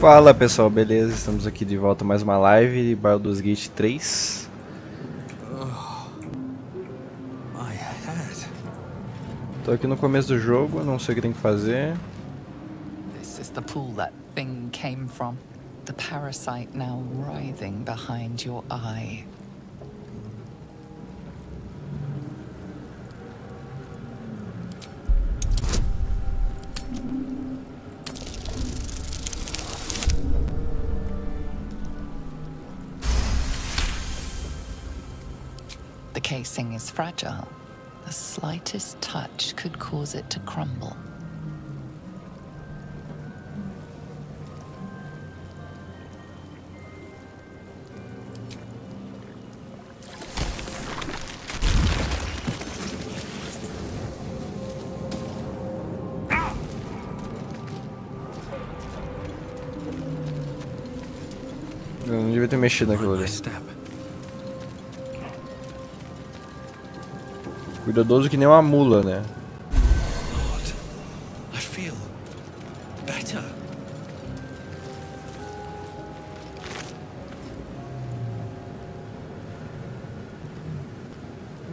Fala pessoal, beleza? Estamos aqui de volta mais uma live de Baldur's Gate 3. Tô aqui no começo do jogo, não sei o que tem que fazer. This is the pool that thing came from. The parasite now writhing behind your eye. The casing is fragile. The slightest touch could cause it to crumble. Eu não devia ter mexido naquilo ali. Cuidadoso que nem uma mula, né?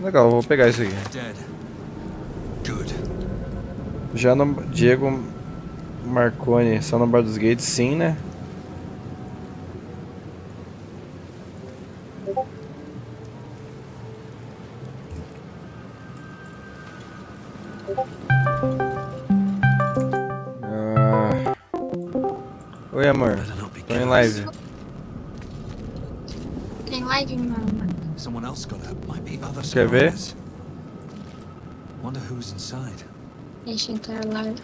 Legal, vou pegar isso aqui. Já no Diego Marconi, só no Baldur's Gate, sim, né? Oi, amor. Tô em live. Tem live, mano? Quer ver? Deixa eu entrar lá. Not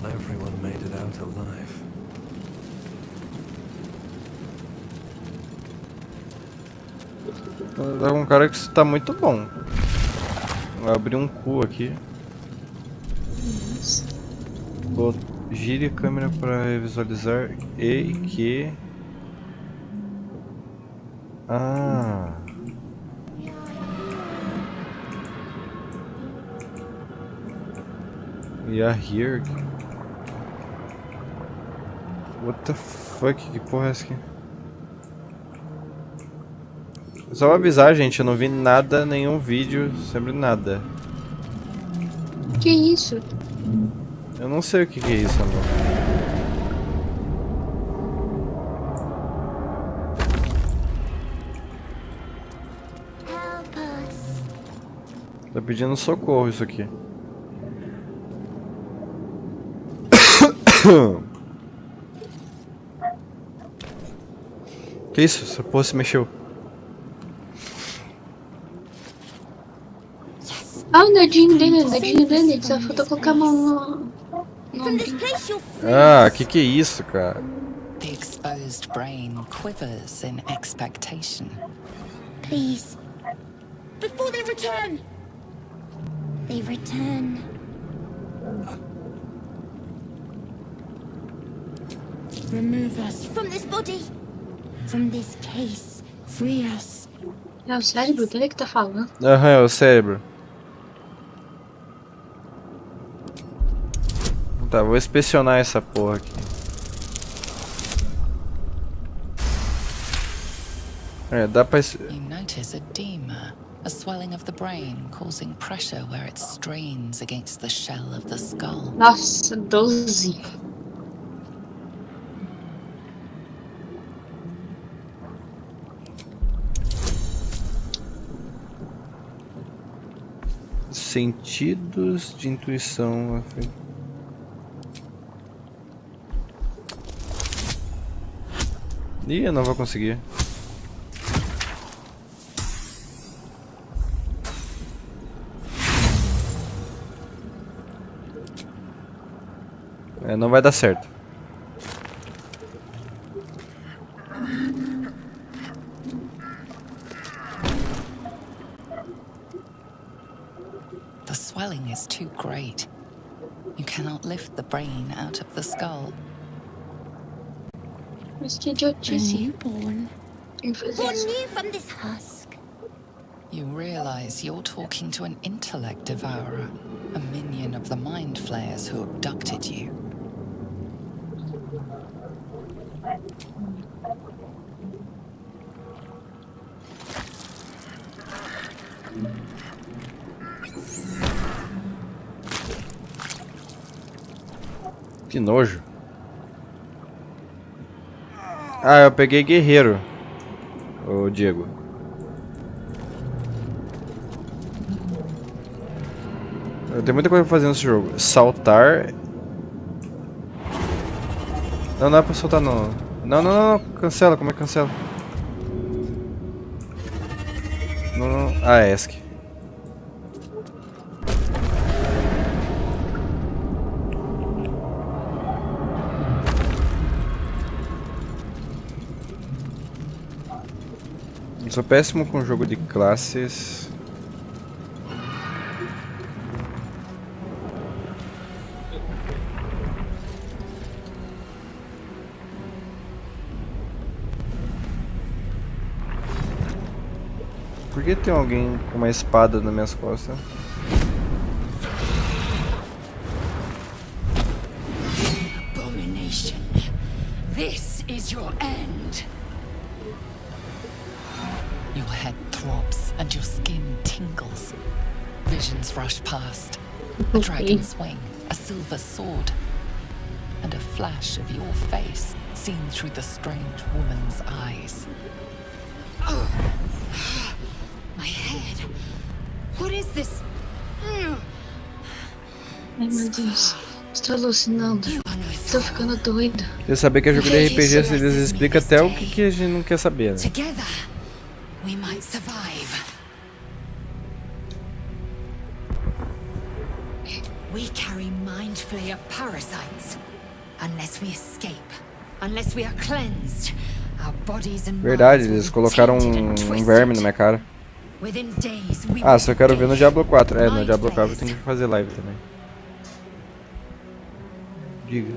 everyone made it out alive. Tá com um cara que tá muito bom. Vou abrir um cu aqui. Gire a câmera para visualizar e que... Ah... We are here. What the fuck? Que porra é essa aqui? Só avisar, gente, eu não vi nada, nenhum vídeo, sempre nada. Que isso? Eu não sei o que é isso, amor. Tá pedindo socorro isso aqui. Que isso? Essa porra se mexeu. Ah, o dedinho dele. Só faltou colocar a mão no ombrinho. Ah, que é isso, cara? The exposed brain quivers in expectation. Please. Before they return. They return. Remove us from this body. From this case. Free us. É o cérebro dele que tá falando. Aham, é o cérebro. Tá, vou inspecionar essa porra aqui. É, dá pra... You notice edema, a swelling of the brain causing pressure where it strains against the shell of the skull. Nossa, 12. Sentidos de intuição. Ih, eu não vou conseguir. É, não vai dar certo. The swelling is too great. You cannot lift the brain out of the skull. Mas que idiotice. Newborn. Quem fez Born isso? new from this husk. You realize you're talking to an intellect devourer, a minion of the mind flayers who abducted you. Que nojo. Ah, eu peguei guerreiro. Ô, Diego. Eu tenho muita coisa pra fazer nesse jogo. Saltar. Não, não é pra soltar não. Não, não, não, não. Cancela, como é que cancela? Não, não. Ah, é ESC. Eu sou péssimo com jogo de classes. Por que tem alguém com uma espada nas minhas costas? Abomination. This is your end. Your head throbs and your skin tingles. Visions rush past. A dragon's wing, a silver sword, and a flash of your face seen through the strange woman's eyes. My head. What is this? Ai meu Deus, estou alucinando. Estou ficando doido. Você saber que é jogo de RPG, às vezes explica até o que a gente não quer saber, né? Together, we might survive. We carry mind flayer parasites. Unless we escape, unless we are cleansed, our bodies and Verdade, minds will eles be colocaram tainted and um twisted. verme na minha cara. Within days, we Ah, will só quero ver no Diablo 4. É, no Mind Diablo 4 eu flayers. tenho que fazer live também. Diga.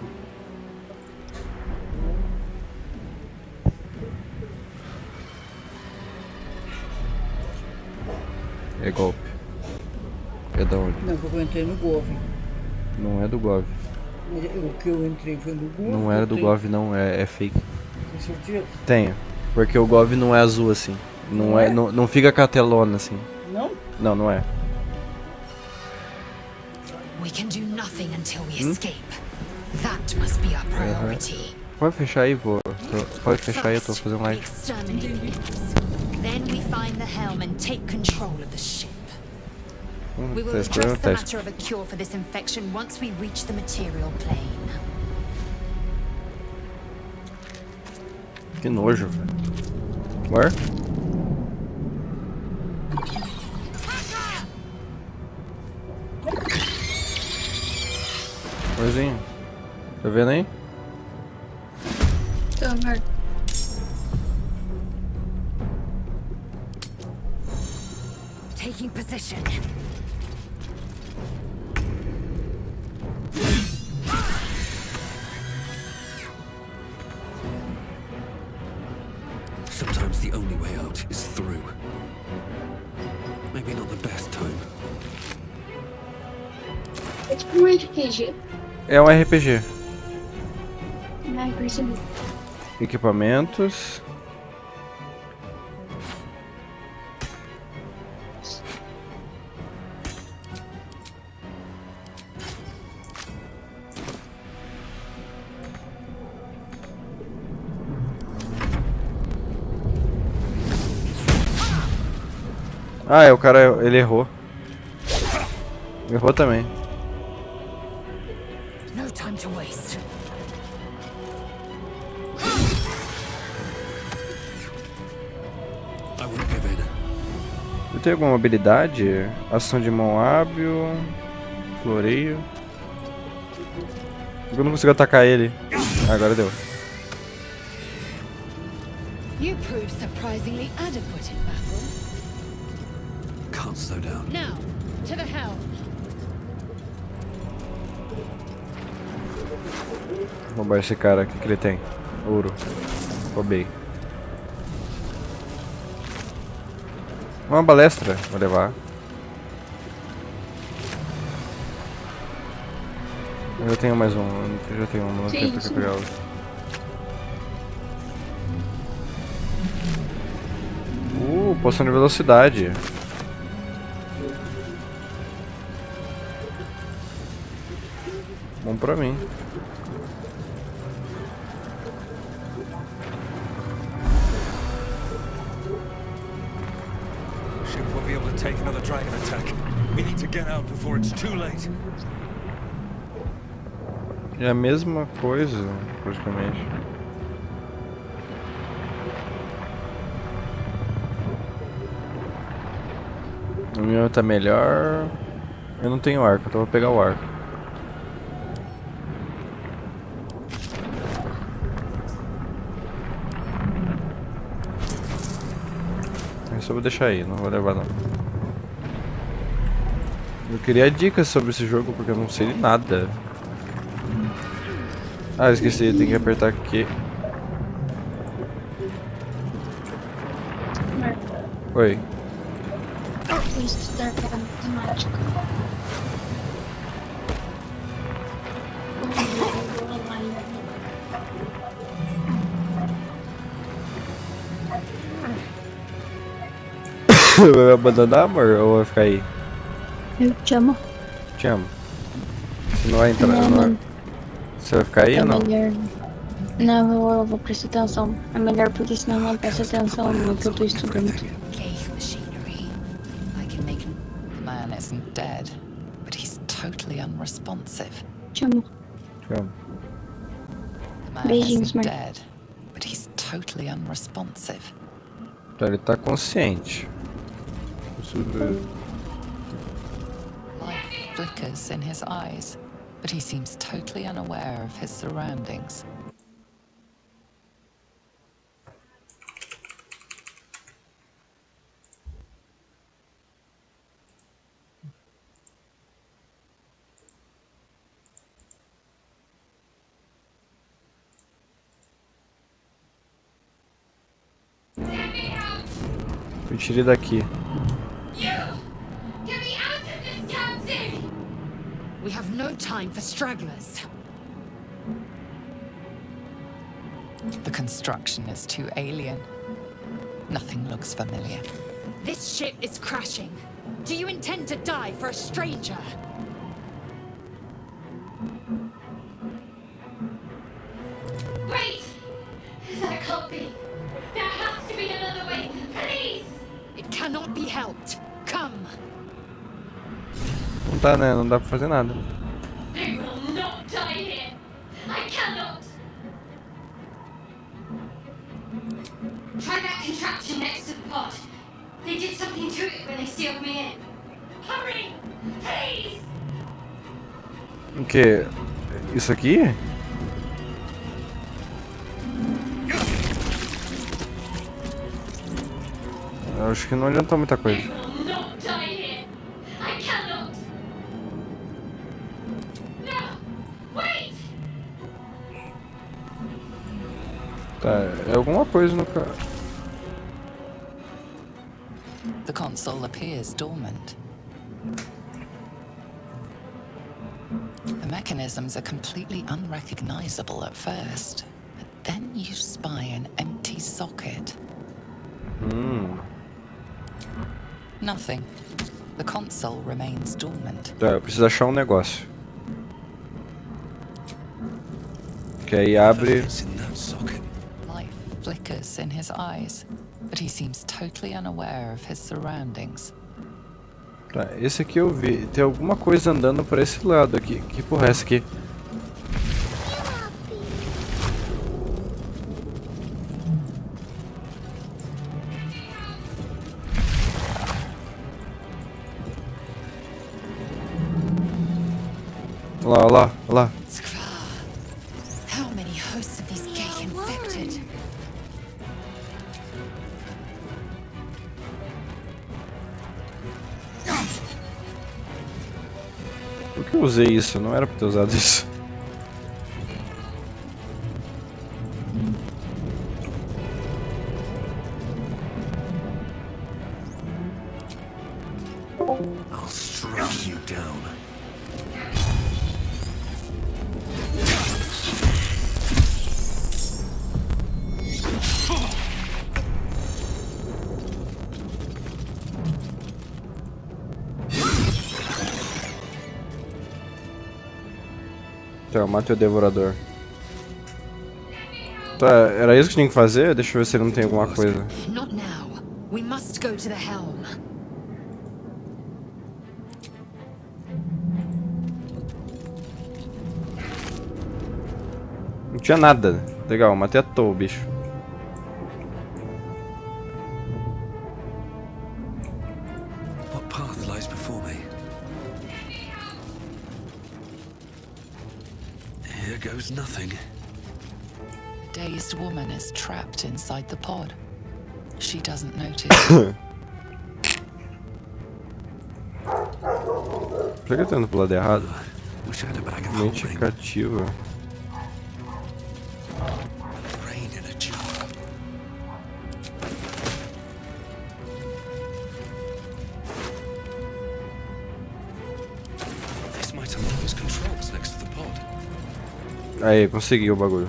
É golpe. É da onde? Não, porque eu entrei no Gov. Não é do Gov. Mas o que eu entrei foi no Gov. Não era do Gov não, é fake. Tem certeza? Tenho. Porque o Gov não é azul assim. Não é, não fica com a telona assim. Não? Não, não é. We can do nothing until we escape. That must be our priority. Pode fechar aí, pode fechar aí, eu tô First, fazendo we live. exterminate the imps. Then we find the helm and take control of the ship. We will Teste, address the teste. matter of a cure for this infection once we reach the material plane. Que nojo, velho. Where? Coisinha. Tá vendo aí? Tô, amor. Taking position. Sometimes the only way out is through. Maybe not the best time. É tipo um RPG. É um RPG. Ai, percebi. Equipamentos. Ah, é, o cara, ele errou. Errou também. No time to waste. I won't give in. Eu tenho alguma habilidade? Ação de mão hábil. Floreio. Eu não consigo atacar ele. Ah, agora deu. You proved surprisingly adequate in battle. Can't slow down. Now, to the helm. Vou roubar esse cara. O que ele tem? Ouro. Roubei. Uma balestra. Vou levar. Eu já tenho mais um. Eu já tenho um. Não Que tem por que isso? pegar outro. poção de velocidade. Bom pra mim. Ship won't be able to take another dragon attack. We need to get out before it's too late. É a mesma coisa, praticamente. O meu tá melhor. Eu não tenho arco, então eu vou pegar o arco. Eu só vou deixar aí, não vou levar não. Eu queria dicas sobre esse jogo porque eu não sei de nada. Ah, esqueci, tem que apertar aqui. Oi. Vou estudar para matemática. Vai me abandonar, amor? Ou vai ficar aí? Eu te amo. Te amo. Você não vai entrar, Não, não. mano. Você vai ficar aí É ou não? melhor. Não, eu vou prestar atenção. É melhor porque senão eu não presto atenção no que eu tô estudando. Gate machinery. I can make The man isn't dead, but he's totally unresponsive. Te amo. Te amo. The man Beijinhos, isn't Mar. dead, but he's totally unresponsive. Então ele tá consciente. Preciso ver. Life flickers in his eyes, but he seems totally unaware of his surroundings. Eu tirei daqui. We have no time for stragglers. The construction is too alien. Nothing looks familiar. This ship is crashing. Do you intend to die for a stranger? Wait! That can't be. There has to be another way. Please! It cannot be helped. Come. Não tá, né? Não dá pra fazer nada. They will not die here. I cannot. Try that contraption next to the pod. They did something to it when they sealed me in. Hurry! Please! O que? Isso aqui? Eu acho que não adiantou muita coisa. They will not die here. I cannot. No! Wait! Tá, é alguma coisa no carro. The console appears dormant. The mechanisms are completely unrecognizable at first, but then you spy an empty socket. Nothing. The console remains dormant. Tá, eu preciso achar um negócio. Que aí abre. It's in that socket. Life flickers in his eyes, but he seems totally unaware of his surroundings. Tá, esse aqui eu vi. Tem alguma coisa andando pra esse lado aqui. Que porra é essa aqui? Olha lá, olha lá, olha lá. How many hosts of these gay infected? Por que eu usei isso? Não era pra ter usado isso. I'll strike you down. ó, mata o devorador. Tá, era isso que tinha que fazer? Deixa eu ver se ele não tem alguma coisa. Not now. We must go to the helm. Não tinha nada. Legal, matei à toa o bicho. What path lies before me? Here goes nothing. A dazed woman is trapped inside the pod. She doesn't notice. Por que eu tô indo pro lado errado? Wish I had a bag of Mente holding. cativa. Rain in a jar. This might unlock those controls next to the pod. Aí, consegui o bagulho.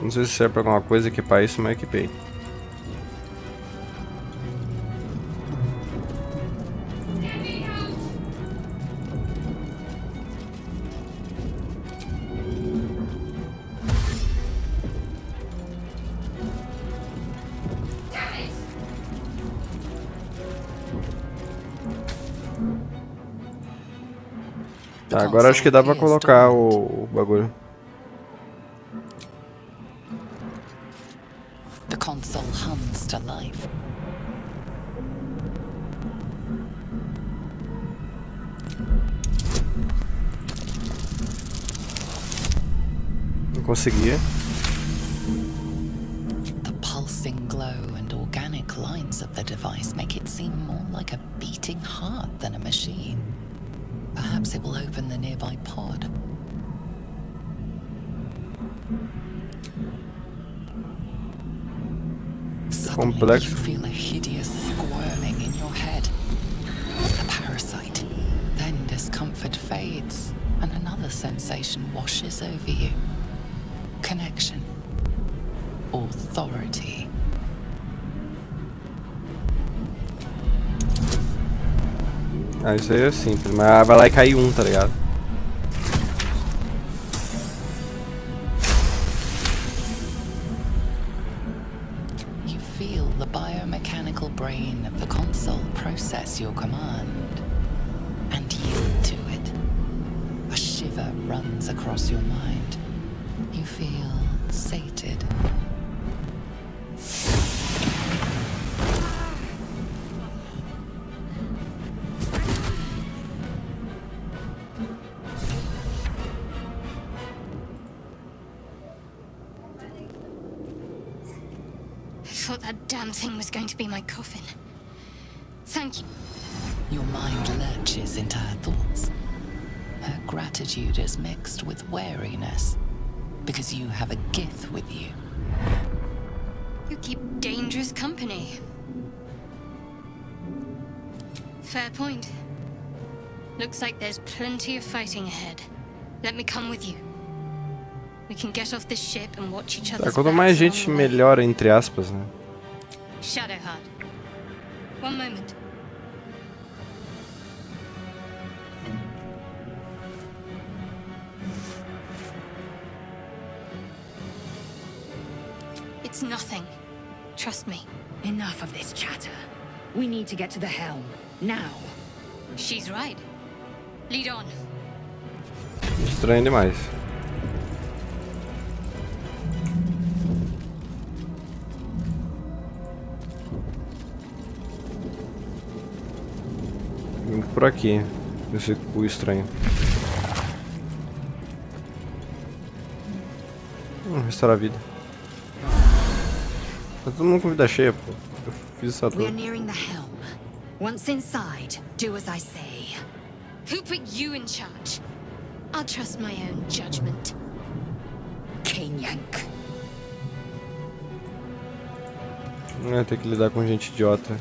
Não sei se serve pra alguma coisa equipar isso, mas equipei. Tá, agora acho que dá pra colocar o bagulho. The console hums to life. Não conseguia. The pulsing glow and organic lines of the device make it seem more like a beating heart than a machine. Perhaps it will open the nearby pod. Suddenly, Complex. you feel a hideous squirming in your head. A parasite. Then discomfort fades, and another sensation washes over you. Connection. Authority. Ah, isso aí é simples, mas vai lá e cai um, tá ligado? You feel the biomechanical brain of the console process your command and yield to it. A shiver runs across your mind. You feel sated. I thought that damn thing was going to be my coffin. Thank you. Your mind lurches into her thoughts. Her gratitude is mixed with wariness, because you have a Gith with you. You keep dangerous company. Fair point. Looks like there's plenty of fighting ahead. Let me come with you. We can get off this ship and watch each other's Tá, quanto mais backs gente, along the way. melhor, entre aspas, né? Shadowheart. One moment. It's nothing. Trust me. Enough of this chatter. We need to get to the helm. Now. She's right. Lead on. Estranho demais. Vim por aqui, esse cu estranho. Restaurar a vida. Tá todo mundo com vida cheia, pô. Eu fiz essa We're toda. nearing the helm. Once inside, do as I say. Who put you in charge? I'll trust my own judgment. chain yank. Tem que lidar com gente idiota.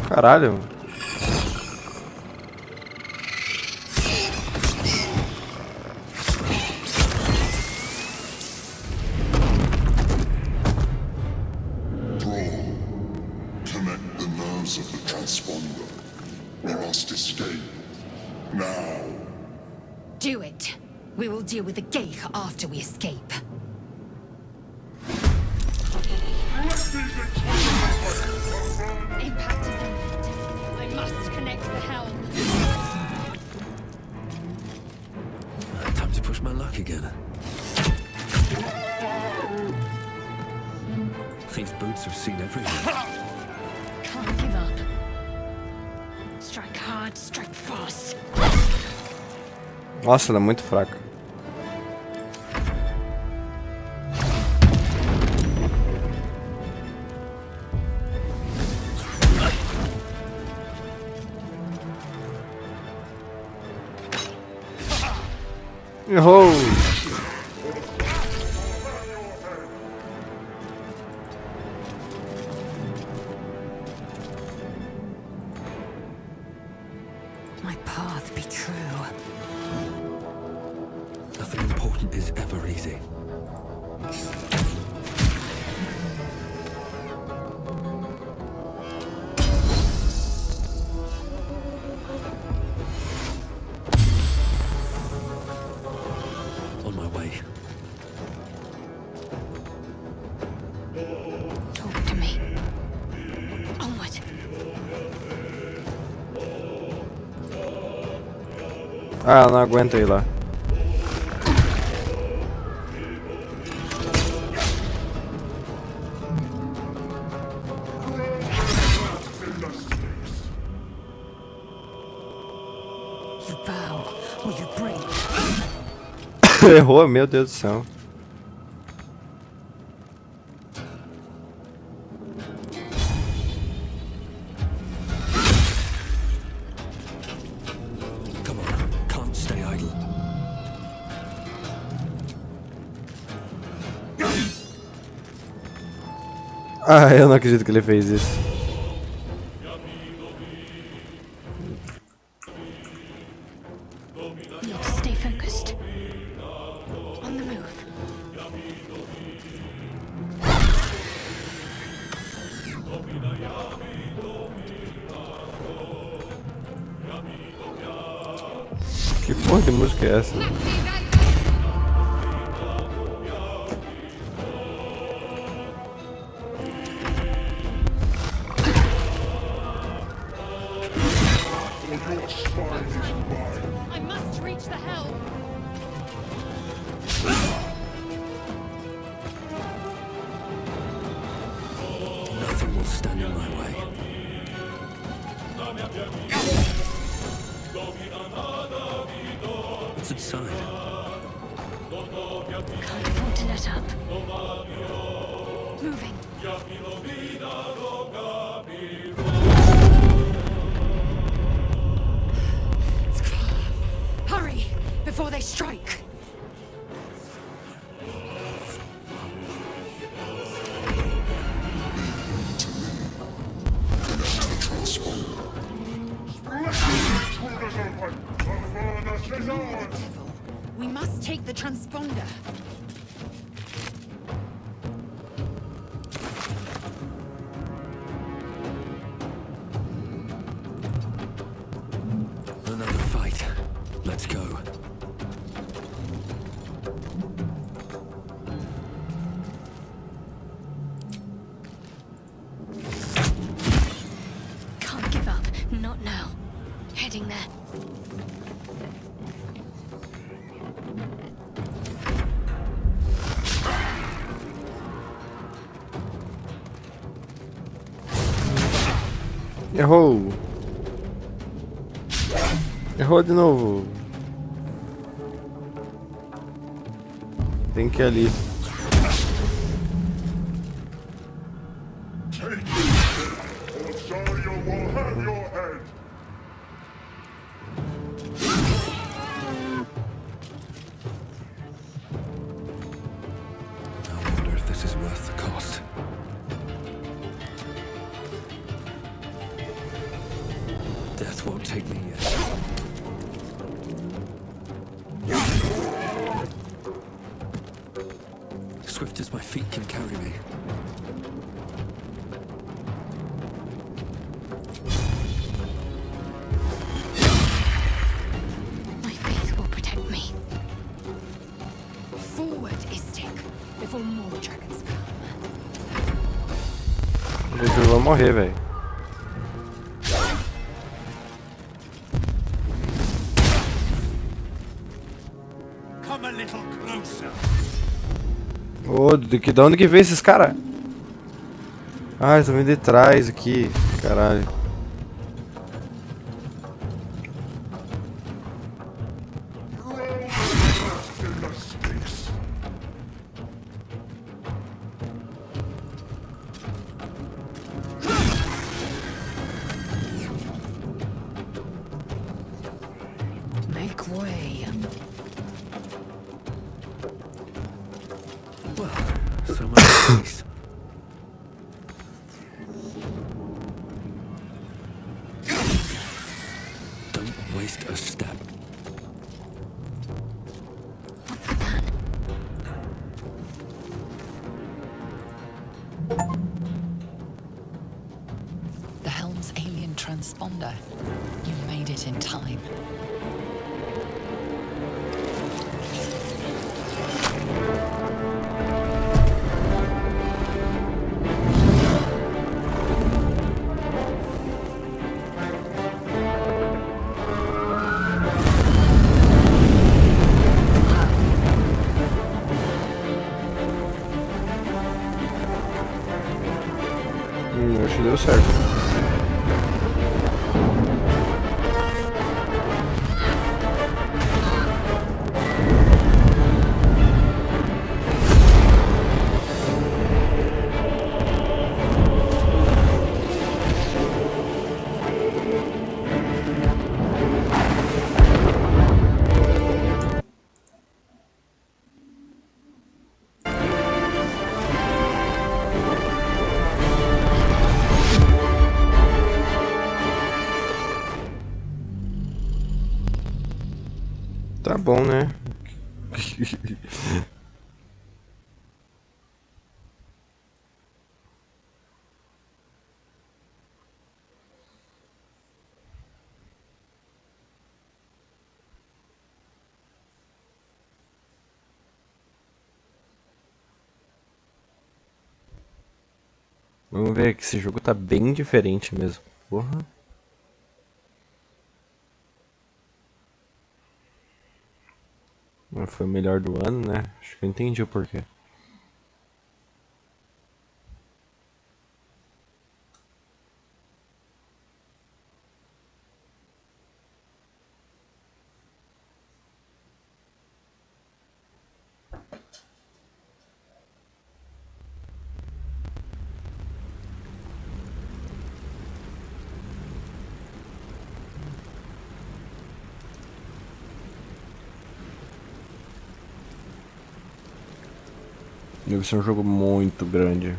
Caralho. Connect the nerves of the transponder. We must escape. Now. Do it. We will deal with the gate after we escape. Impact is imminent. I must connect the helm. Time to push my luck again. These boots have seen everything. Can't give up. Strike hard, strike fast. Nossa, ela é muito fraca. Errou! My path be true. Nothing important is ever easy. On my way. Talk to me. Onward. Ah, ela não aguenta ir lá. You bow or you break. Errou, meu Deus do céu. Come on, can't stay idle. Ah, eu não acredito que ele fez isso. Need to stay focused. On the move. Que porra de música é essa? I must reach the helm. Nothing will stand in my way. What's inside? Can't afford to let up. Moving. It's clear. Hurry before they strike. We must take the transponder. Another fight. Let's go. Can't give up. Not now. Heading there. Errou! Errou de novo. Tem que ir ali. Take it, or Zarya will have your head. I wonder if this is worth the cost. Death won't take me yet. Swift as my feet can carry me. My faith will protect me. Forward, Istik, before more dragons come. Eu vou morrer, velho. Come a little closer. Ô, de onde que veio esses caras? Ah, eles estão vindo de trás aqui. Caralho. In the space. Make way. Well, so much peace. Don't waste a step. What's the plan? The helm's alien transponder. You made it in time. Acho que deu certo. Tá bom, né? Vamos ver que esse jogo tá bem diferente mesmo. Porra. Mas foi o melhor do ano, né? Acho que eu entendi o porquê. Deve ser um jogo muito grande.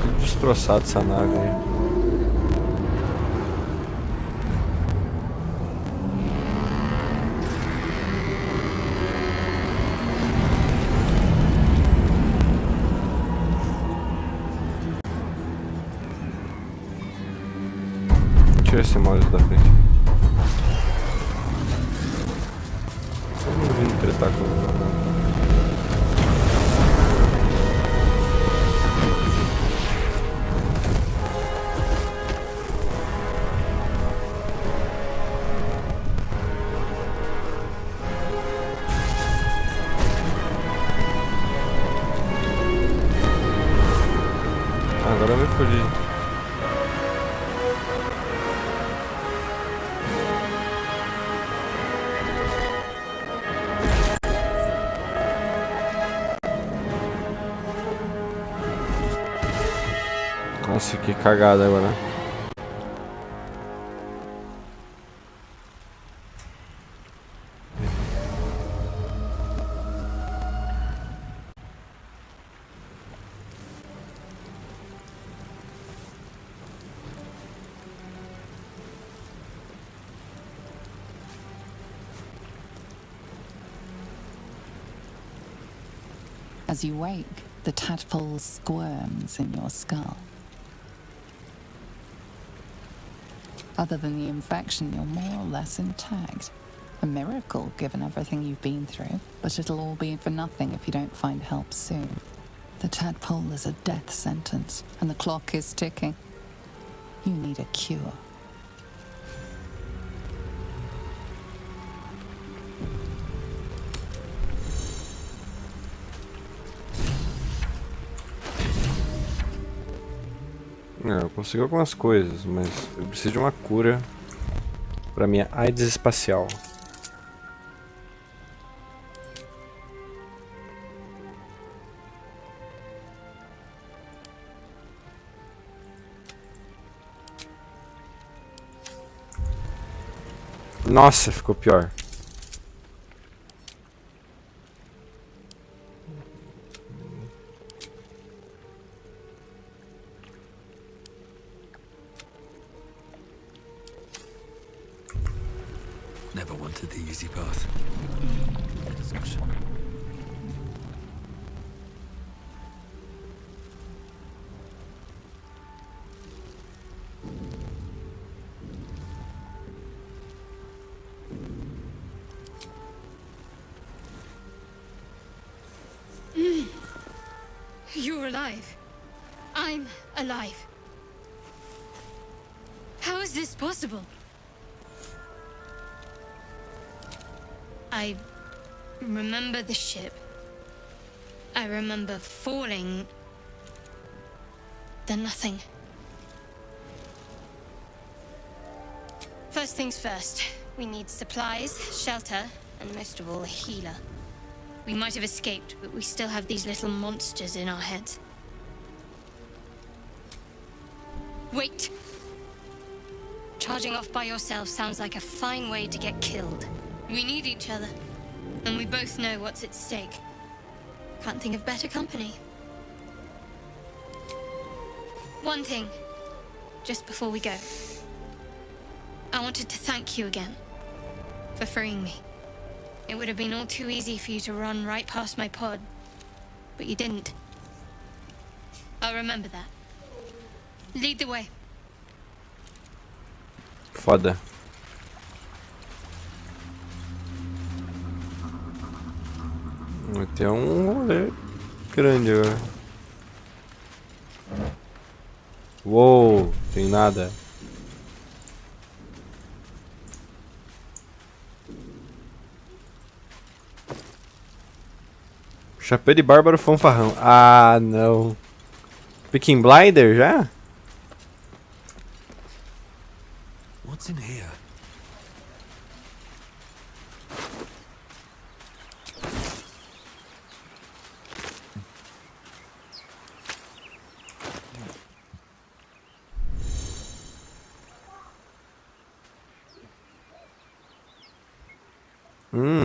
Tudo destroçado essa nave aí. Tira esse mouse da frente. Eu não vim tretar com ele. Nossa, que cagada agora. As you wake, the tadpole squirms in your skull. Other than the infection, you're more or less intact. A miracle, given everything you've been through, but it'll all be for nothing if you don't find help soon. The tadpole is a death sentence, and the clock is ticking. You need a cure. Eu consigo algumas coisas, mas eu preciso de uma cura pra minha AIDS espacial. Nossa, ficou pior. Never wanted the easy path. Discussion. You're alive. I'm alive. How is this possible? I remember the ship. I remember falling. Then nothing. First things first. We need supplies, shelter, and most of all, a healer. We might have escaped, but we still have these little monsters in our heads. Wait! Charging off by yourself sounds like a fine way to get killed. We need each other, and we both know what's at stake. Can't think of better company. One thing, just before we go. I wanted to thank you again for freeing me. It would have been all too easy for you to run right past my pod, but you didn't. I'll remember that. Lead the way. Foda. Vai ter um rolê grande agora. Uou, tem nada. Chapéu de bárbaro fanfarrão. Ah, não. Peaky Blinder já? What's in here?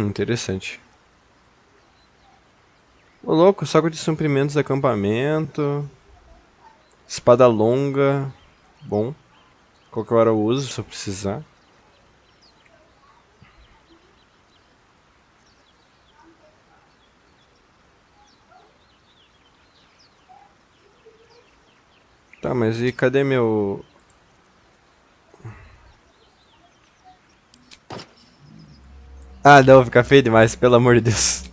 Interessante. Ô louco, saco de suprimentos de acampamento. Espada longa. Bom. Qualquer hora eu uso se eu precisar. Tá, mas e cadê meu... Ah, não, fica feio demais, pelo amor de Deus.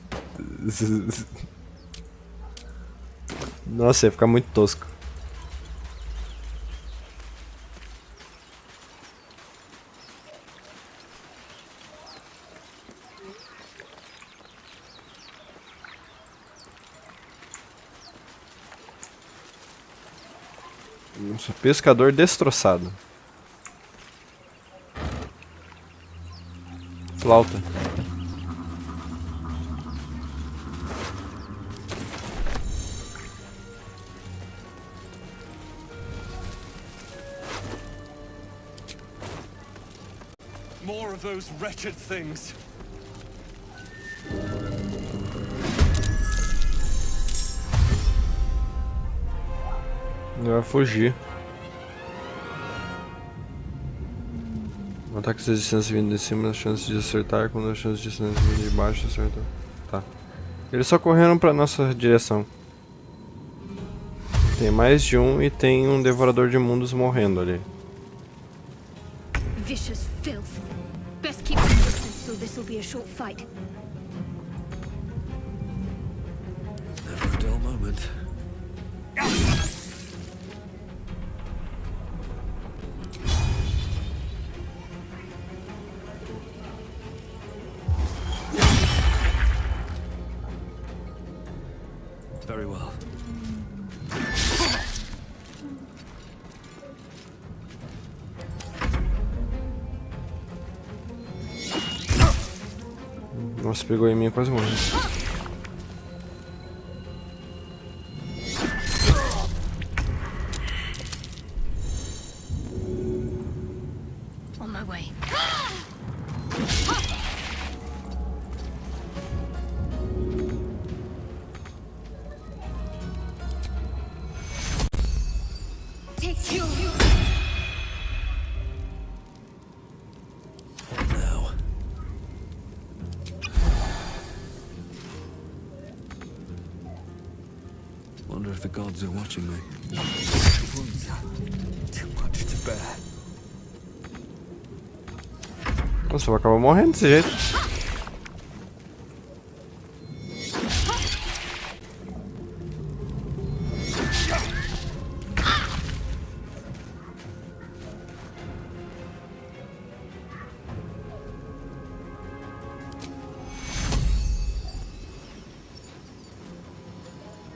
Nossa, ia ficar muito tosco. Nossa, pescador destroçado. Flauta. More of those wretched things. Ele vai fugir. Um ataque de distância vindo de cima, as chances de acertar, quando as chances de distância vindo de baixo acertar. Tá. Eles só correram pra nossa direção. Tem mais de um e tem um devorador de mundos morrendo ali. Vicious filth. Best keep some distance so this will be a short fight. Never a dull moment. Very well. Nossa, pegou em mim e quase morri. On my way. Take you. Now. Wonder if the gods are watching me. Wounds are too much to bear. Nossa, eu vou acabar morrendo desse jeito.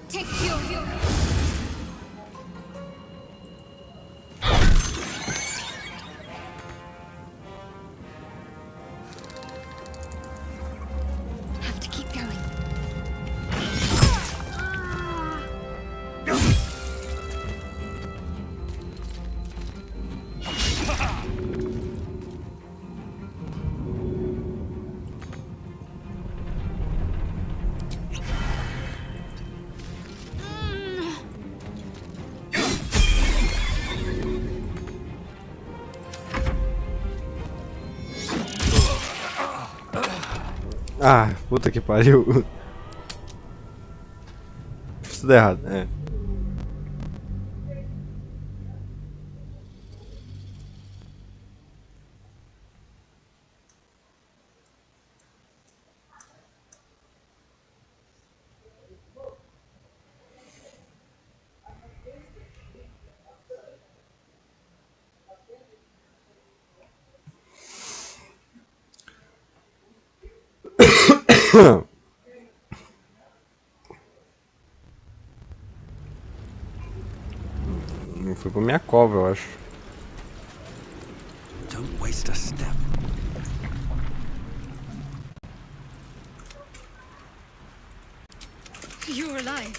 Take you. Have to keep going. Ah, puta que pariu. Fiz tudo errado, é. Foi pra minha cova, eu acho. Don't waste a step. You're alive.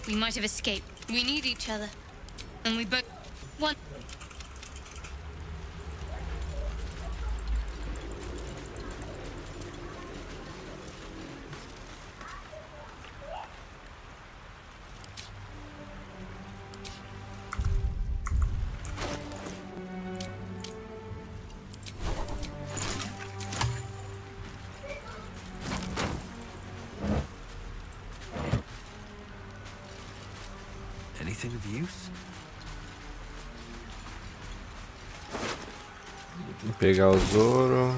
We might have escaped. We need each other. And we both want. Anything of use? Vou pegar o Zoro.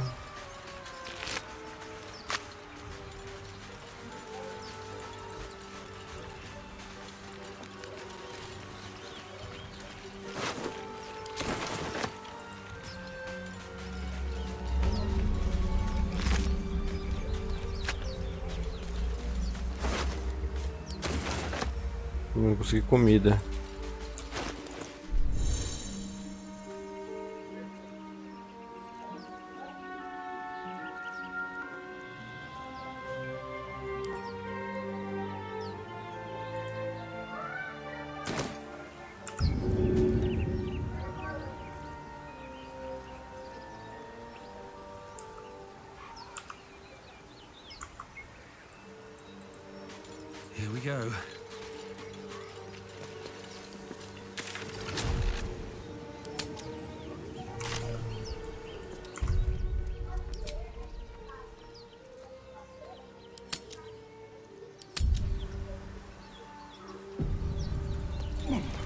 Não consegui comida.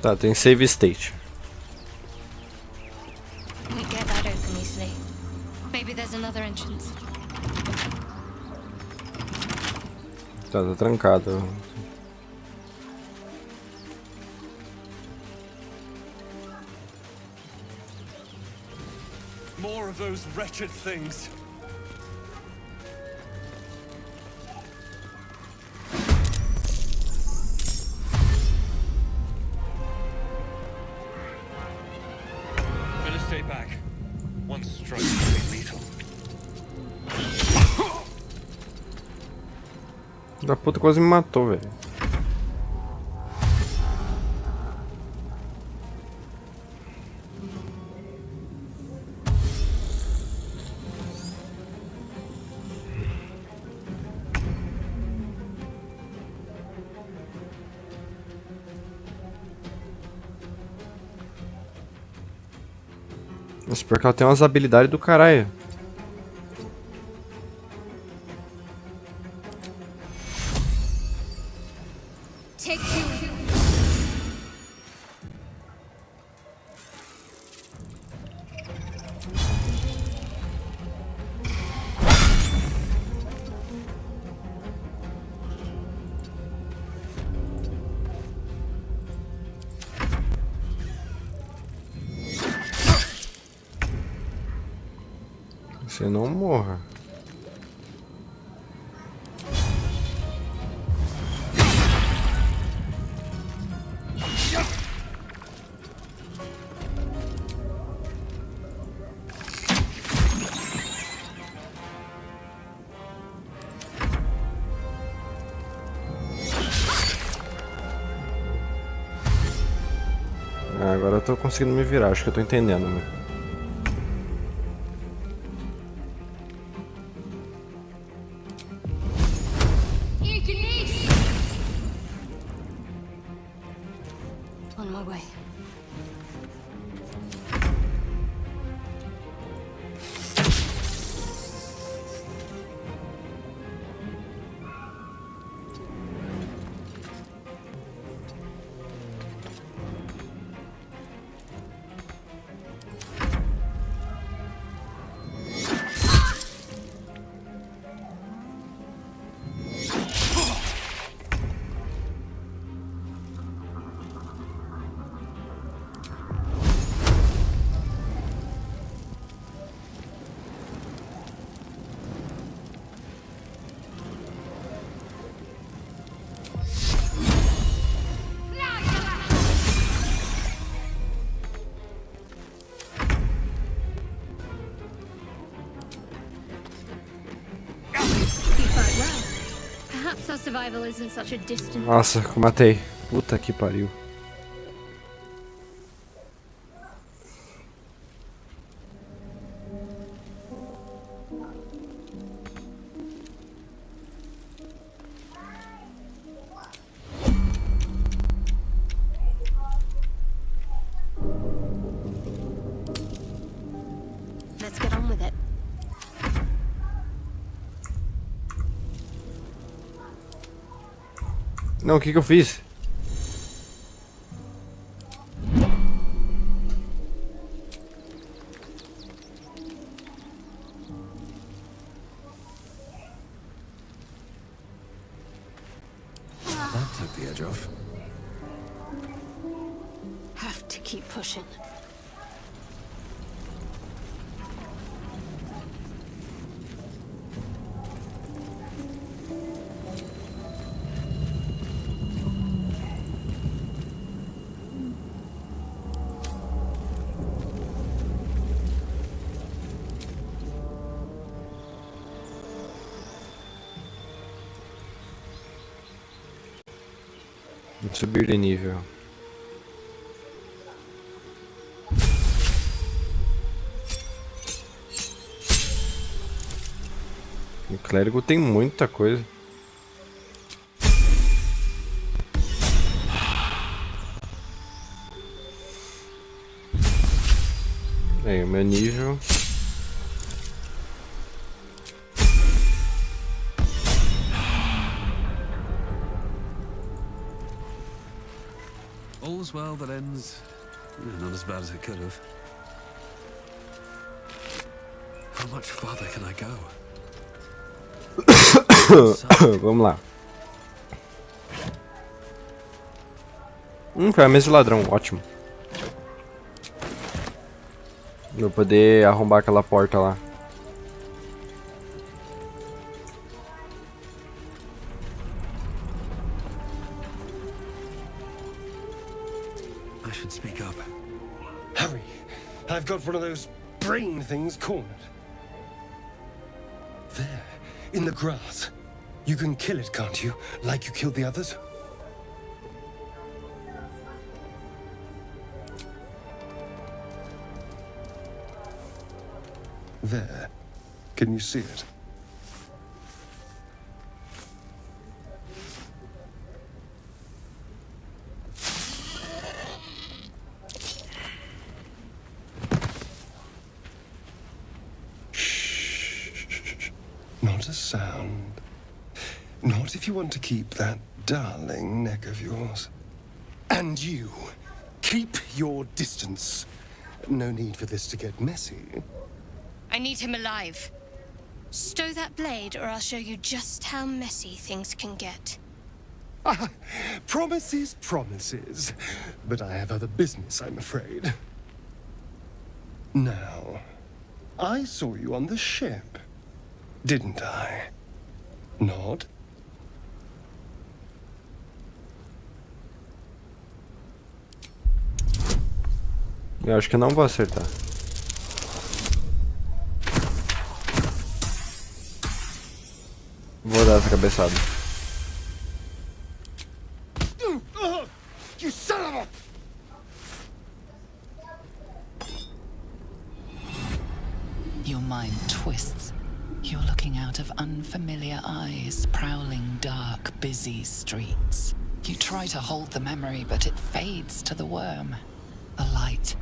Tá, tem save state. We get that open easily. Maybe there's another entrance. Tá trancado. More of those wretched things. Better stay back. One strike will be lethal. Da puta quase me matou, velho. Mas porque ela tem umas habilidades do caralho. Take two. Você não morra. Ah, agora eu tô conseguindo me virar, acho que eu tô entendendo, né? On my way. Perhaps our survival isn't such a distant. Nossa, eu matei. Puta que pariu. Let's get on with it. Não, o que eu fiz? That took the edge off. Have to keep pushing. Vou subir de nível. O clérigo tem muita coisa. Aí, o meu nível. All's well that ends. Not as bad as it could have. How much farther can I go? Vamos lá. Foi a mesa do ladrão, ótimo. Vou poder arrombar aquela porta lá. I should speak up. Hurry! I've got one of those brain things cornered. There, in the grass. You can kill it, can't you? Like you killed the others? There. Can you see it? Not a sound. Not if you want to keep that darling neck of yours. And you, keep your distance. No need for this to get messy. I need him alive. Stow that blade, or I'll show you just how messy things can get. Promises, promises. But I have other business, I'm afraid. Now, I saw you on the ship, didn't I? Nod? Eu acho que não vou acertar. Vou dar essa cabeçada. You son of a... Your mind twists. You're looking out of unfamiliar eyes, prowling dark, busy streets. You try to hold the memory, but it fades to the worm. The light,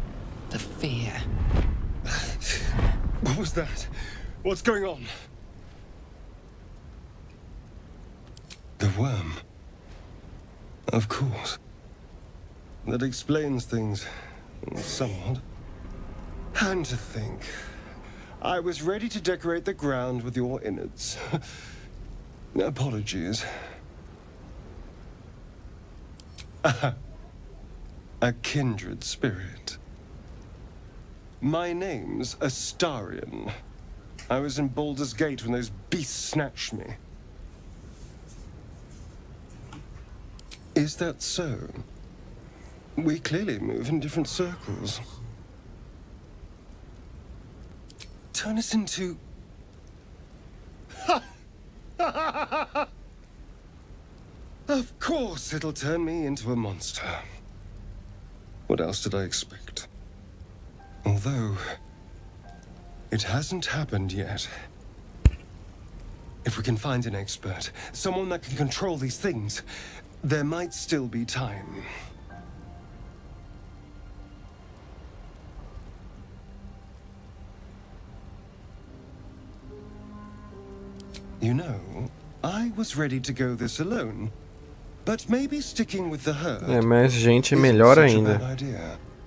the fear. What was that? What's going on? The worm. Of course. That explains things somewhat. And to think, I was ready to decorate the ground with your innards. Apologies. A kindred spirit. My name's Astarion. I was in Baldur's Gate when those beasts snatched me. Is that so? We clearly move in different circles. Turn us into... Of course it'll turn me into a monster. What else did I expect? Although, it hasn't happened yet. If we can find an expert, someone that can control these things, there might still be time. You know, I was ready to go this alone, but maybe sticking with the herd. É, mais gente melhor ainda.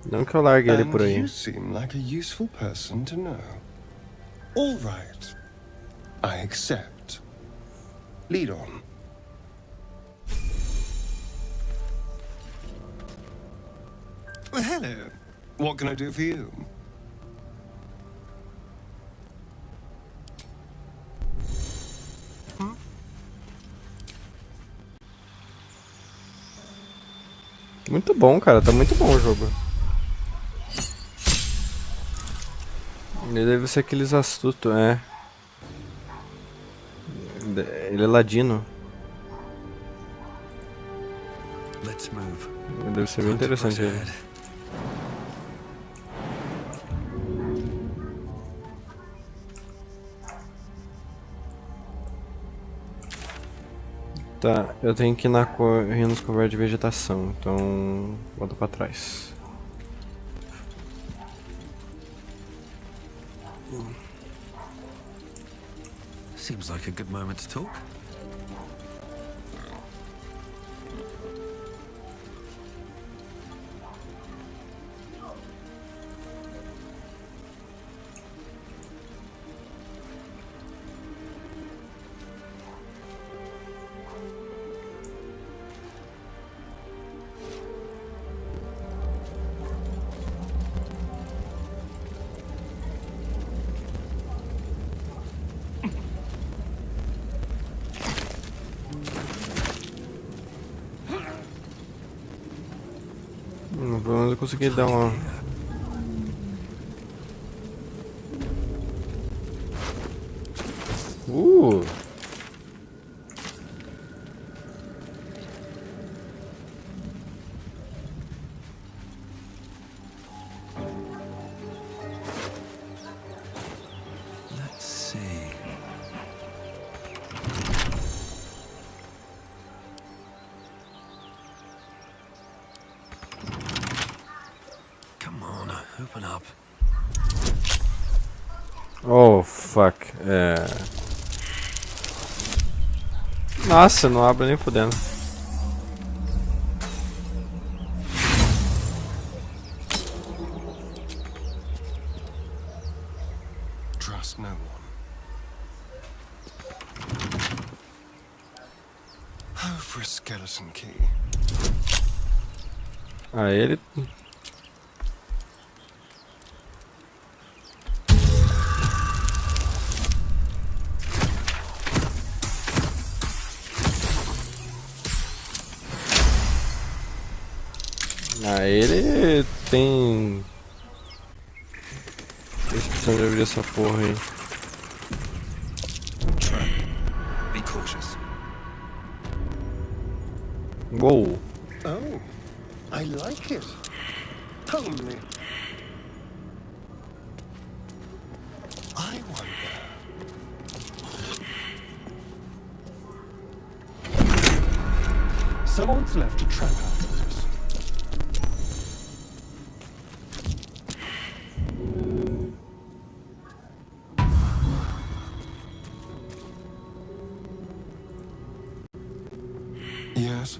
Não que eu largue ele por aí. You seem like a useful person to know. All right, I accept. Lead on. Well, hello. What can I do for you? Muito bom, cara. Tá muito bom o jogo. Ele deve ser aqueles astutos, é. Ele é ladino. Let's move. Deve ser bem interessante ele. Tá, eu tenho que ir na reinos cobertos de vegetação, então volta pra trás. Seems like a good moment to talk. Pelo menos eu consegui dar uma... Let's see. Come on, open up. Oh, fuck. Nossa, não abre nem fudendo. Trust no one. Oh, for a skeleton key. Ah, ele... Ah, ele tem... Deixa eu abrir essa porra aí. Be cautious. Uou! Oh, I like it. Homely. I wonder. Someone's left a trap out of this. Yes.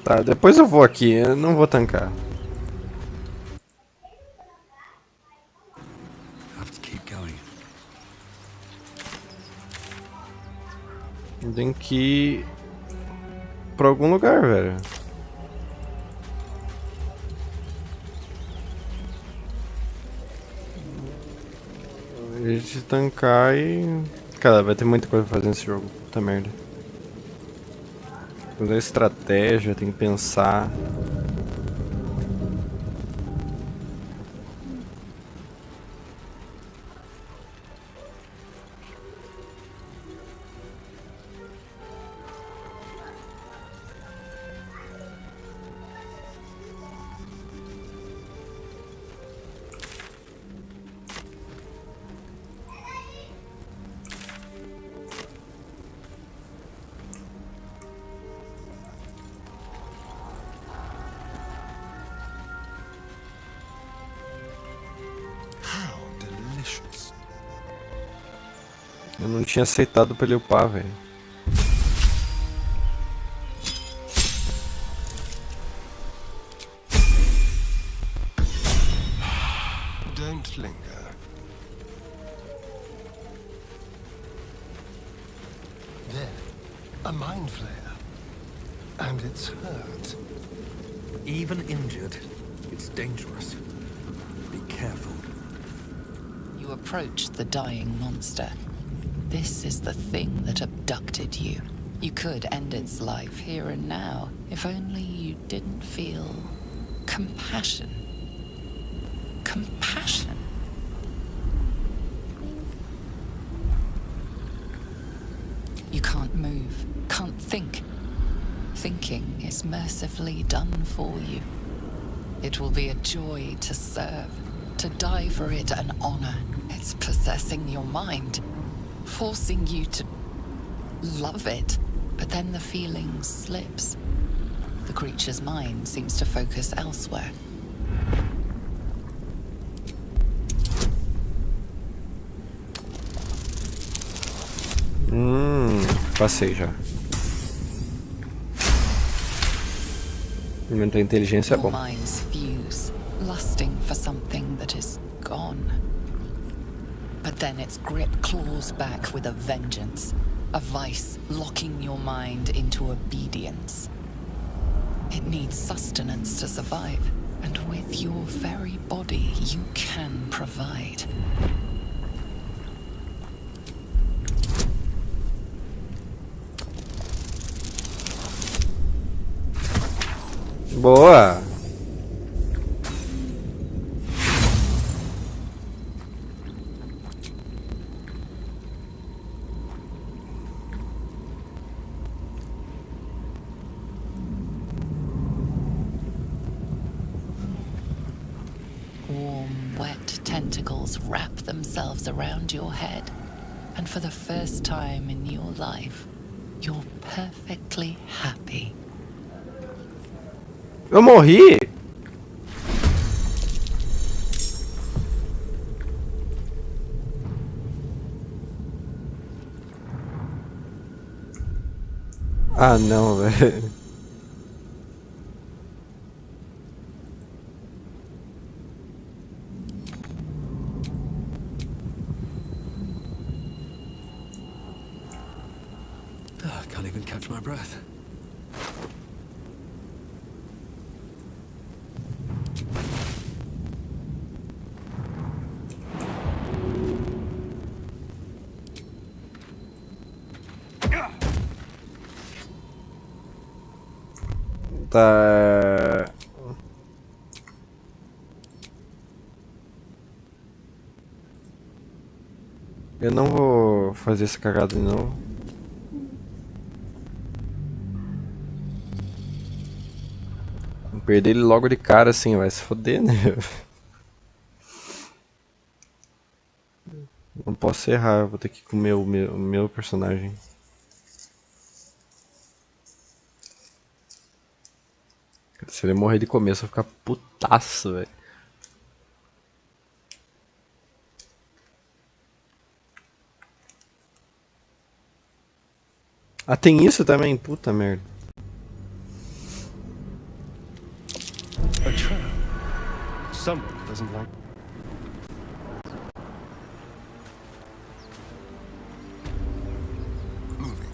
Tá, depois eu vou aqui, eu não vou tancar. Have to keep going. Tem que ir pra algum lugar, velho. A gente tancar e... Cara, vai ter muita coisa pra fazer nesse jogo. Puta merda. Fazer estratégia, tem que pensar. Eu não tinha aceitado pra ele upar, velho. Don't linger. There, a mind flare. And it's hurt. Even injured, it's dangerous. Be careful. You approach the dying monster. This is the thing that abducted you. You could end its life here and now, if only you didn't feel compassion. Compassion. You can't move, can't think. Thinking is mercifully done for you. It will be a joy to serve, to die for it an honor. It's possessing your mind, forcing you to love it, but then the feeling slips. The creature's mind seems to focus elsewhere. Passei já. Aumentar a inteligência é bom. Minds fuse, lusting for something that is gone. But then its grip claws back with a vengeance, a vice locking your mind into obedience. It needs sustenance to survive, And with your very body, you can provide. Boa! Warm, wet tentacles wrap themselves around your head, and for the first time in your life, you're perfectly happy. Eu morri? Ah, não, velho. I can't even catch my breath. Tá. Eu não vou fazer essa cagada de novo. Vou perder ele logo de cara assim, vai se foder, né? Não posso errar, vou ter que comer o meu personagem. Se ele morrer de começo, eu vou ficar putaço, velho. Ah, tem isso também? Puta merda. A trap. Someone doesn't like. Moving.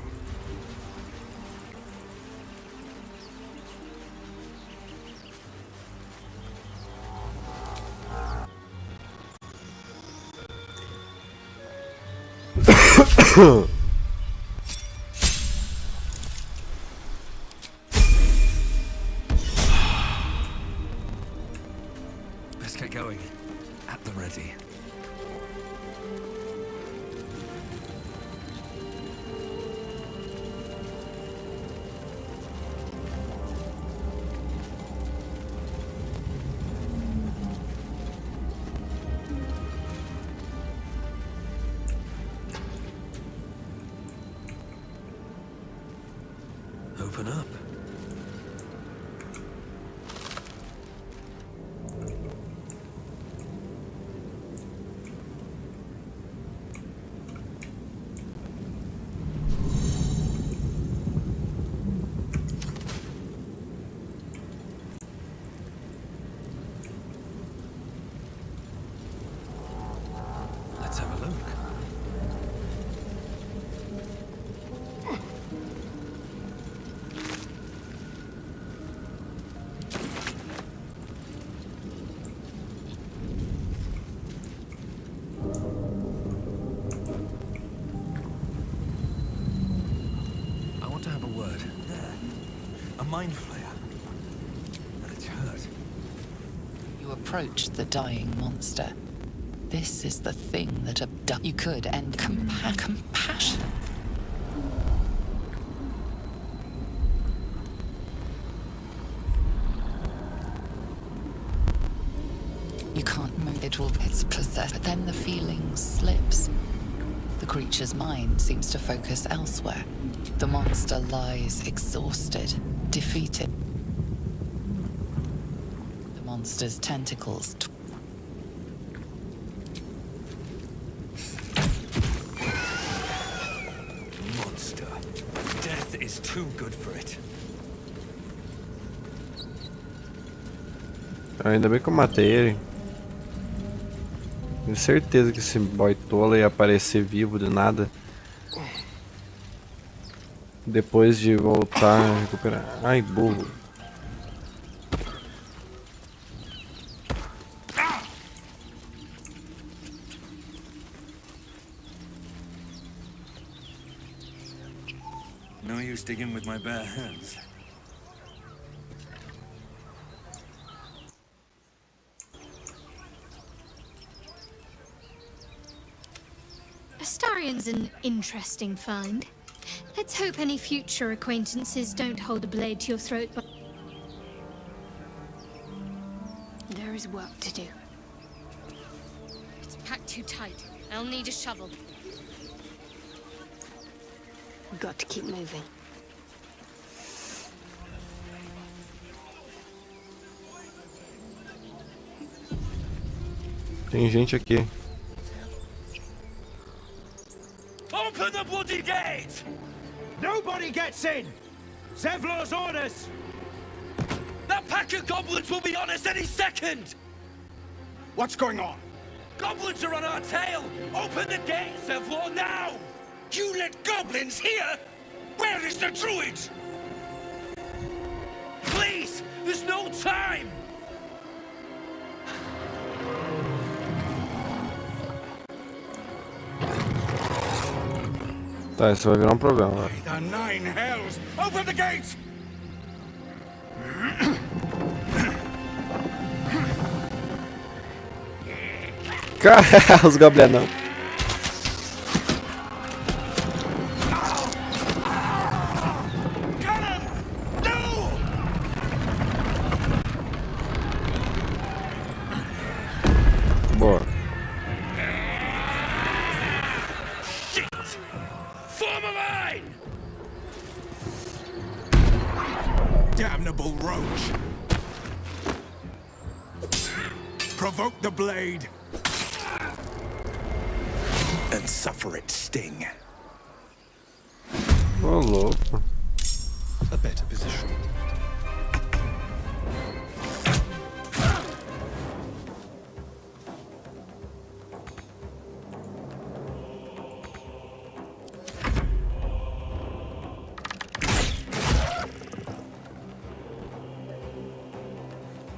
Let's get going. At the ready. Open up. Let's have a look. I want to have a word. There. A mind flayer. And it's hurt. You approach the dying monster. This is the thing that abducted. You could end compassion. You can't move it, it's possessed, but then the feeling slips. The creature's mind seems to focus elsewhere. The monster lies exhausted, defeated. The monster's tentacles Monster. Death is too good for it. Ainda bem que eu matei ele. Tenho certeza que esse boy tola ia aparecer vivo de nada. Depois de voltar a recuperar. Ai, burro. No use digging with my bare hands. Astarion's an interesting find. Let's hope any future acquaintances don't hold a blade to your throat, but there is work to do. It's packed too tight. I'll need a shovel. Got to keep moving. Tem gente aqui. Open the bloody gate! Nobody gets in! Zevlor's orders! That pack of goblins will be on us any second! What's going on? Goblins are on our tail! Open the gate, Zevlor, now! You let goblins here? Where is the druid? Please! There's no time! Tá, isso vai virar um problema. The nine hells! Open the gate! Cara, os goblinão. Boa. Form a line! Damnable roach! Provoke the blade! And suffer its sting. Ô, louco. A better position.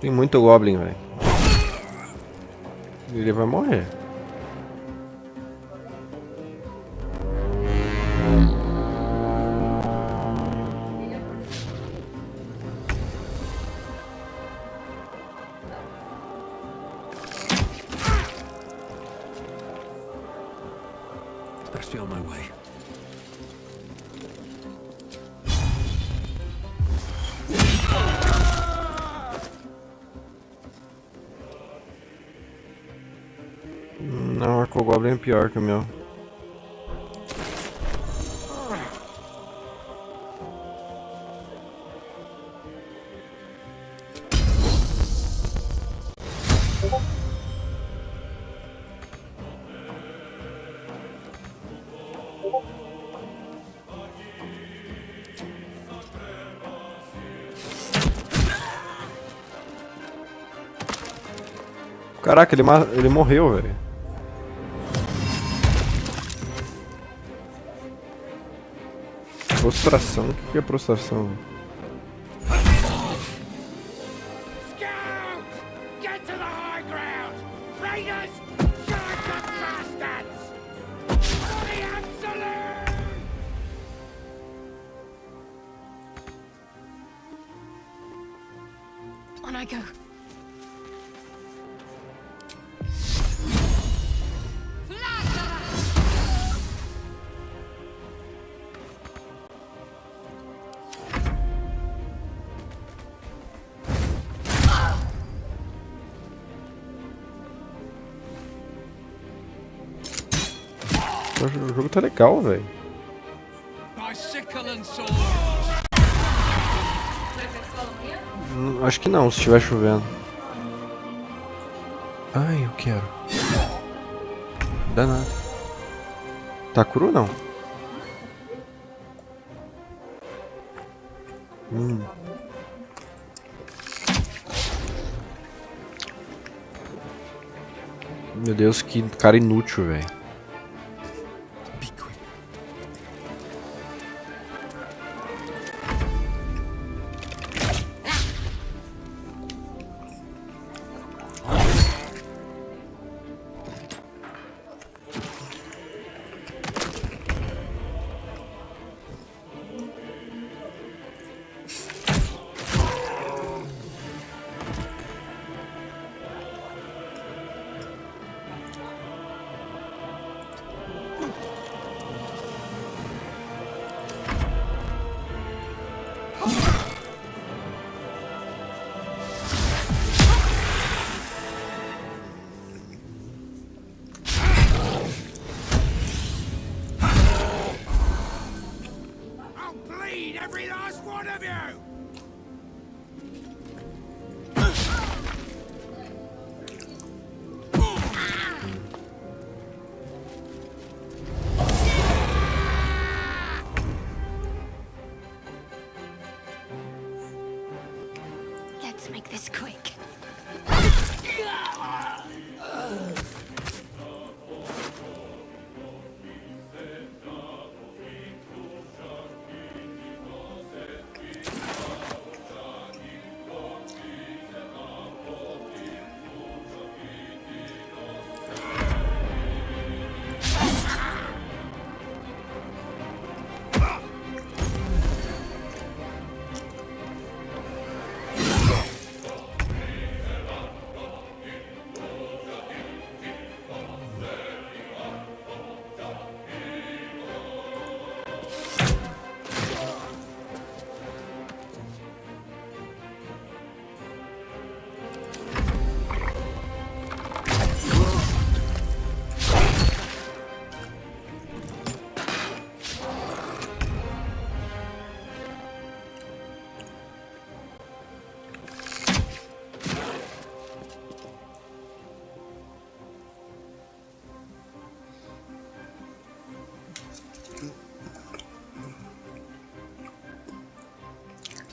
Tem muito goblin, velho. Ele vai morrer. Best be on my way. Não, o goblin é pior que o meu. Caraca, ele morreu, velho. Prostração? O que é prostração? Scout! Get to the high ground! Raiders! Charge the bastards! For the absolute! on I go. O jogo tá legal, velho. Acho que não, se estiver chovendo. Ai, eu quero. Dá nada. Tá cru ou não? Meu Deus, que cara inútil, velho. One of you! Let's make this quick.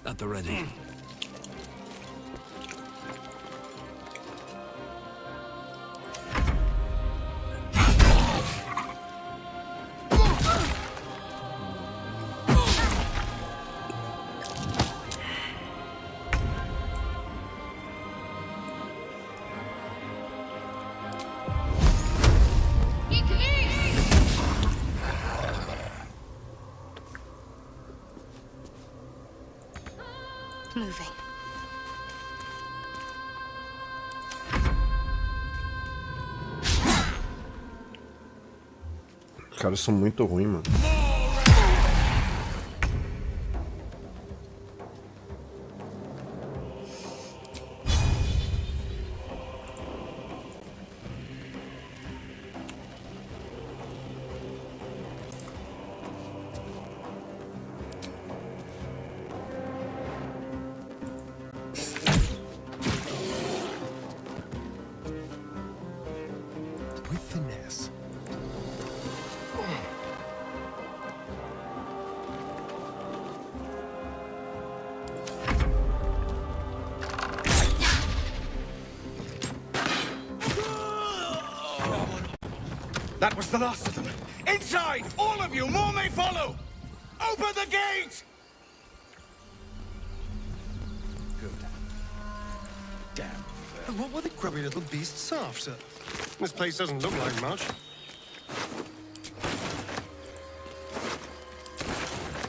At the ready. Moving. Os caras são muito ruins, mano. With finesse. That was the last of them. Inside! All of you! More may follow! Open the gate! Good. Damn. And what were the grubby little beasts after? This place doesn't look like much.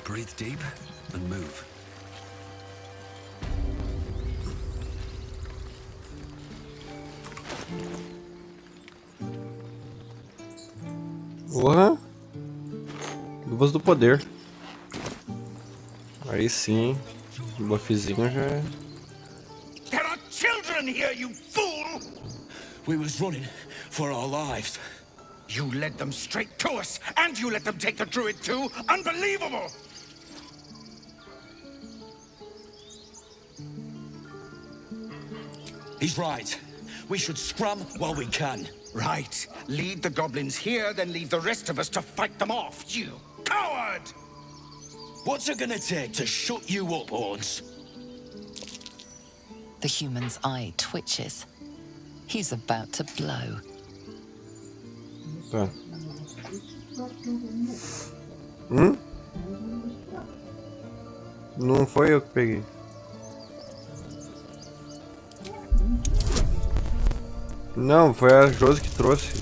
Breathe deep and move. Porra! Luvas do poder. Aí sim, o buffzinho já é. There are children here, you fool! We was running for our lives. You led them straight to us, and you let them take the druid too? Unbelievable! He's right. We should scrum while we can. Right. Lead the goblins here, then leave the rest of us to fight them off, you coward! What's it gonna take to shut you up, Horns? The human's eye twitches. He's about to blow. Tá. Não foi eu que peguei. Não, foi a Josi que trouxe.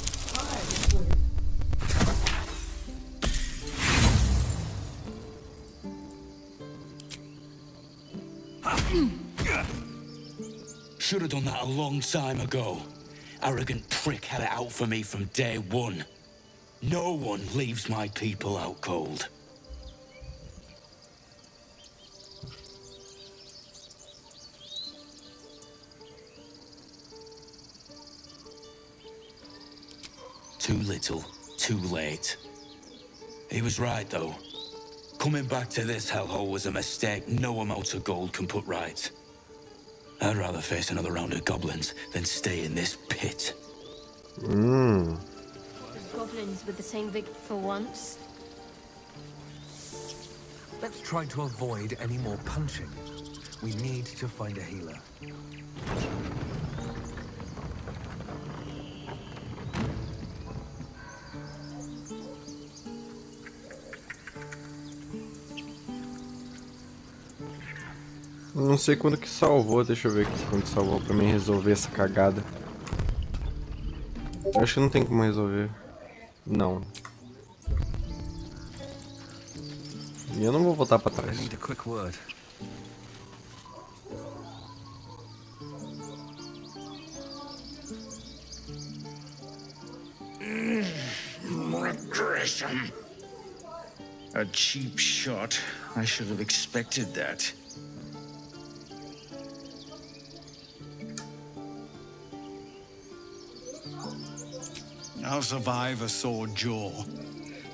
Should have done that a long time ago. Arrogant prick had it out for me from day one. No one leaves my people out cold. Too little, too late. He was right, though. Coming back to this hellhole was a mistake no amount of gold can put right. I'd rather face another round of goblins than stay in this pit. Goblins with the same vigor for once. Let's try to avoid any more punching. We need to find a healer. Não sei quando que salvou, deixa eu ver aqui quando salvou pra mim resolver essa cagada. Eu acho que não tem como resolver. Não. E eu não vou voltar pra trás. I need a quick word. Regression. A cheap shot. I should have expected that. I'll survive a sore jaw,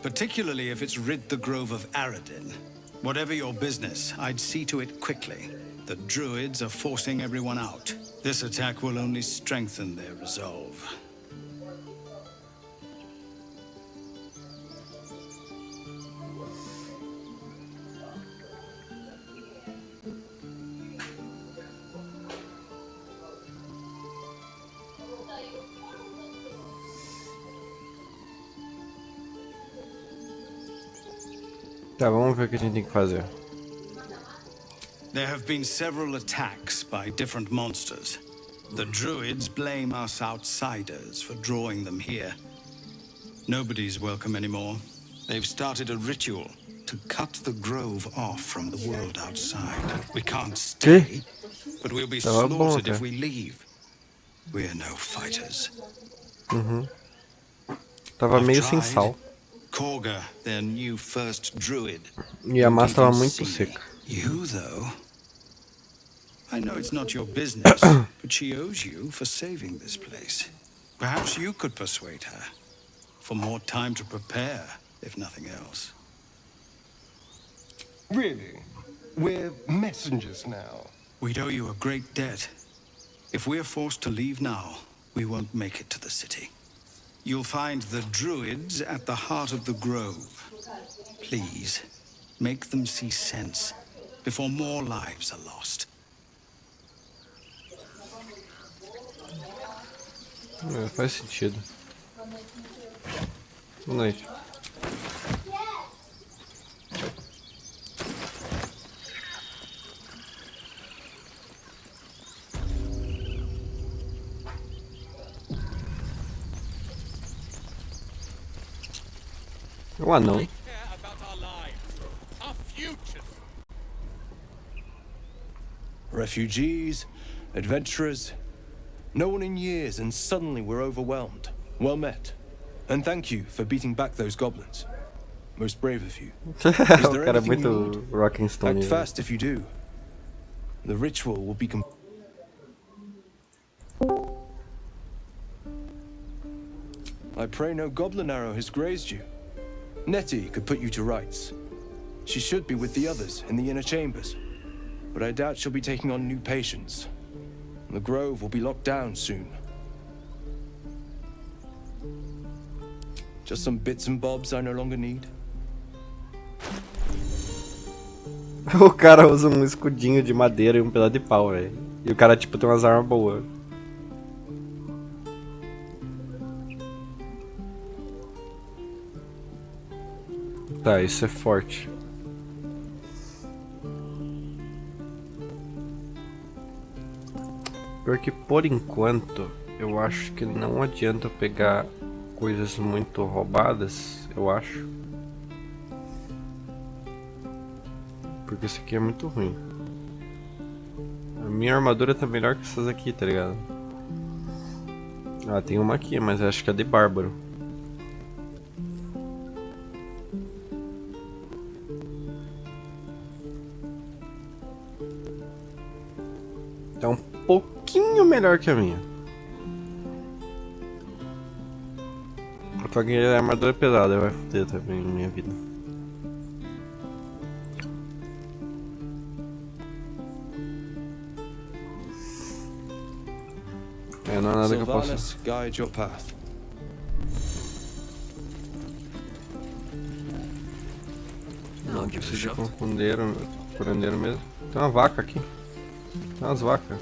particularly if it's rid the grove of Aradin. Whatever your business, I'd see to it quickly. The druids are forcing everyone out. This attack will only strengthen their resolve. Tá, vamos ver o que a gente tem que fazer. There have been several attacks by different monsters. The druids blame us outsiders for drawing them here. Nobody's welcome anymore. They've started a ritual to cut the grove off from the world outside. We can't stay, but we'll be slaughtered if we leave. We're no fighters. Tava meio sem sal. Korga, their new first druid. E a massa tava muito seca. You, though, I know it's not your business, but she owes you for saving this place. Perhaps you could persuade her for more time to prepare, if nothing else. Really? We're messengers now. We'd owe you a great debt. If we're forced to leave now, we won't make it to the city. You'll find the druids at the heart of the grove. Please, make them see sense before more lives are lost. Faz sentido. Boa noite. O anão. Refugees, adventurers, no one in years, and suddenly we're overwhelmed. Well met. And thank you for beating back those goblins. Most brave of you. Is there anything you need? Rocking Stone. Act fast if you do. The ritual will be I pray no goblin arrow has grazed you. Nettie could put you to rights. She should be with the others in the inner chambers, but I doubt she'll be taking on new patients. The grove will be locked down soon. Just some bits and bobs I no longer need. O cara usa um escudinho de madeira e um pedaço de pau, velho. E o cara, tipo, tem umas armas boas. Tá, isso é forte. Porque por enquanto, eu acho que não adianta pegar coisas muito roubadas, eu acho. Porque isso aqui é muito ruim. A minha armadura tá melhor que essas aqui, tá ligado? Ah, tem uma aqui, mas acho que é de bárbaro. Tá um pouquinho melhor que a minha. Só que a armadura é pesada, vai foder também na minha vida. não há nada que eu possa. Sylvanas, guide your path. Não precisa de curandeiro mesmo. Tem uma vaca aqui. Tem umas vacas.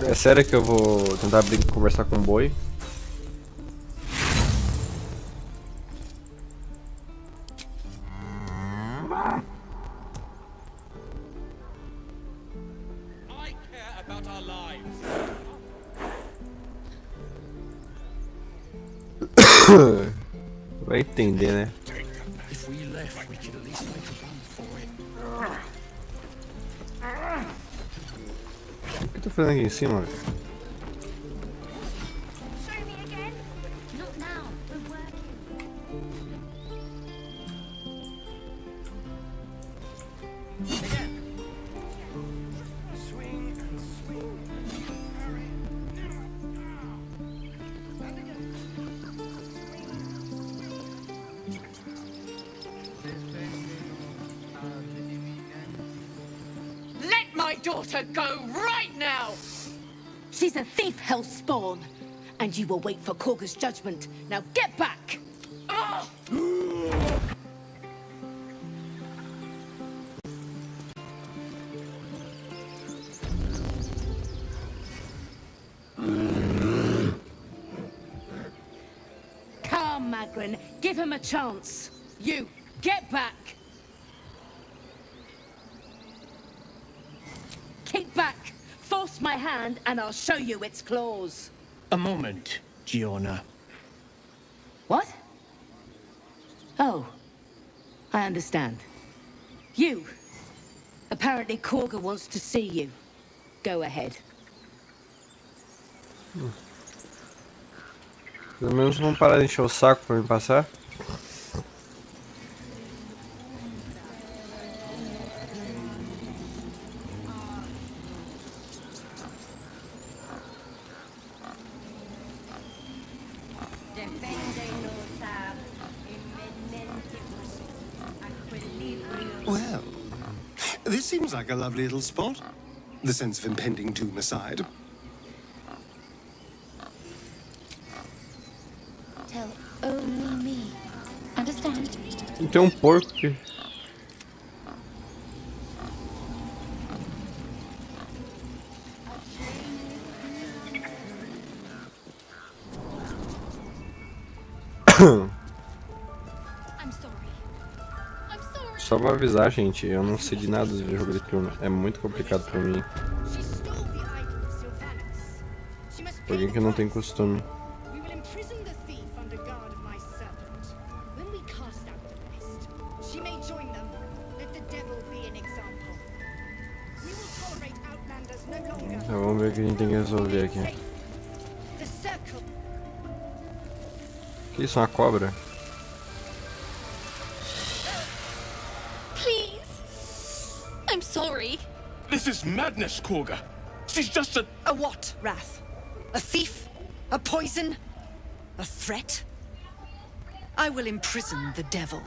É sério que eu vou tentar conversar com o boi? Vai entender, né? O que eu tô fazendo aqui em cima, velho? My daughter go right now! She's a thief, hellspawn. And you will wait for Korga's judgment. Now get back! Oh! Come, Magrin. Give him a chance. You, get back! Kick back! Force my hand and I'll show you its claws. A moment, Giona. What? Oh. I understand. You. Apparently Korga wants to see you. Go ahead. Pelo menos vão parar de encher o saco pra me passar. Well, this seems like a lovely little spot. The sense of impending doom aside. Tell only me. Understand? Tem porco aqui. Só pra avisar, gente, eu não sei de nada de jogo de turno. É muito complicado pra mim. Por alguém que não tem costume. Então vamos ver o que a gente tem que resolver aqui. Que isso, uma cobra? I'm sorry. This is madness, Korga. She's just a... A what, Wrath? A thief? A poison? A threat? I will imprison the devil.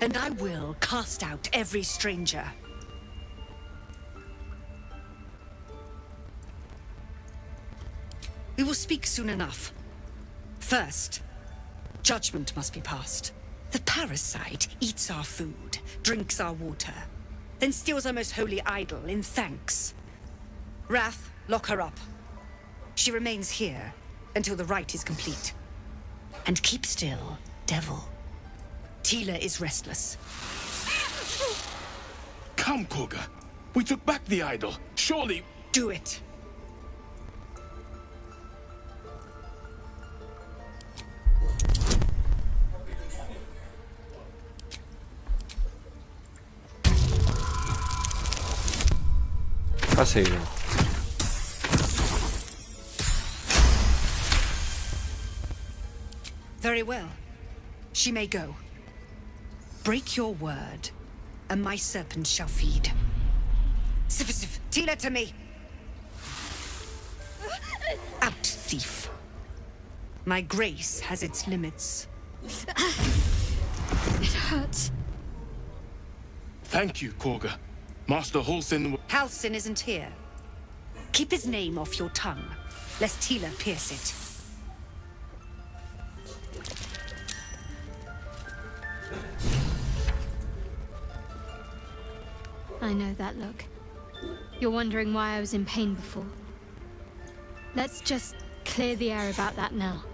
And I will cast out every stranger. We will speak soon enough. First, judgment must be passed. The parasite eats our food, drinks our water, then steals our most holy idol in thanks. Wrath, lock her up. She remains here until the rite is complete. And keep still, devil. Tila is restless. Come, Korga. We took back the idol. Surely... Do it. Passei já. Very well. She may go. Break your word, and my serpent shall feed. Sif, Tila to me. Out, thief. My grace has its limits. It hurts. Thank you, Korga. Master Halsin... Halsin isn't here. Keep his name off your tongue, lest Tila pierce it. I know that look. You're wondering why I was in pain before. Let's just clear the air about that now.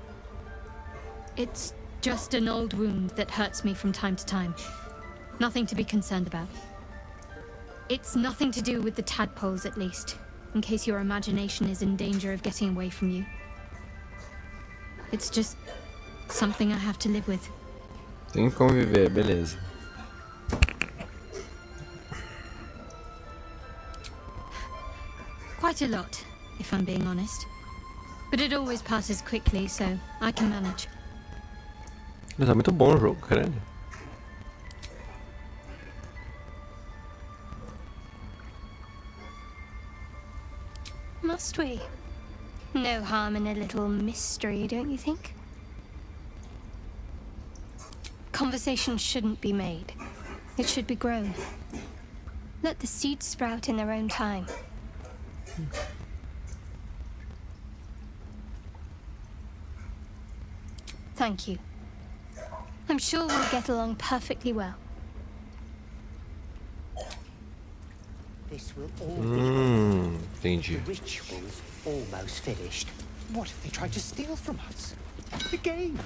It's just an old wound that hurts me from time to time. Nothing to be concerned about. It's nothing to do with the tadpoles, at least, in case your imagination is in danger of getting away from you. It's just something I have to live with. Tem que conviver, beleza. Quite a lot, if I'm being honest. But it always passes quickly, so I can manage. Tá muito bom o jogo, caralho. Must we? No harm in a little mystery, don't you think? Conversation shouldn't be made. It should be grown. Let the seeds sprout in their own time. Thank you. I'm sure we'll get along perfectly well. This will all entendi. The ritual's almost finished. What if they tried to steal from us? The game.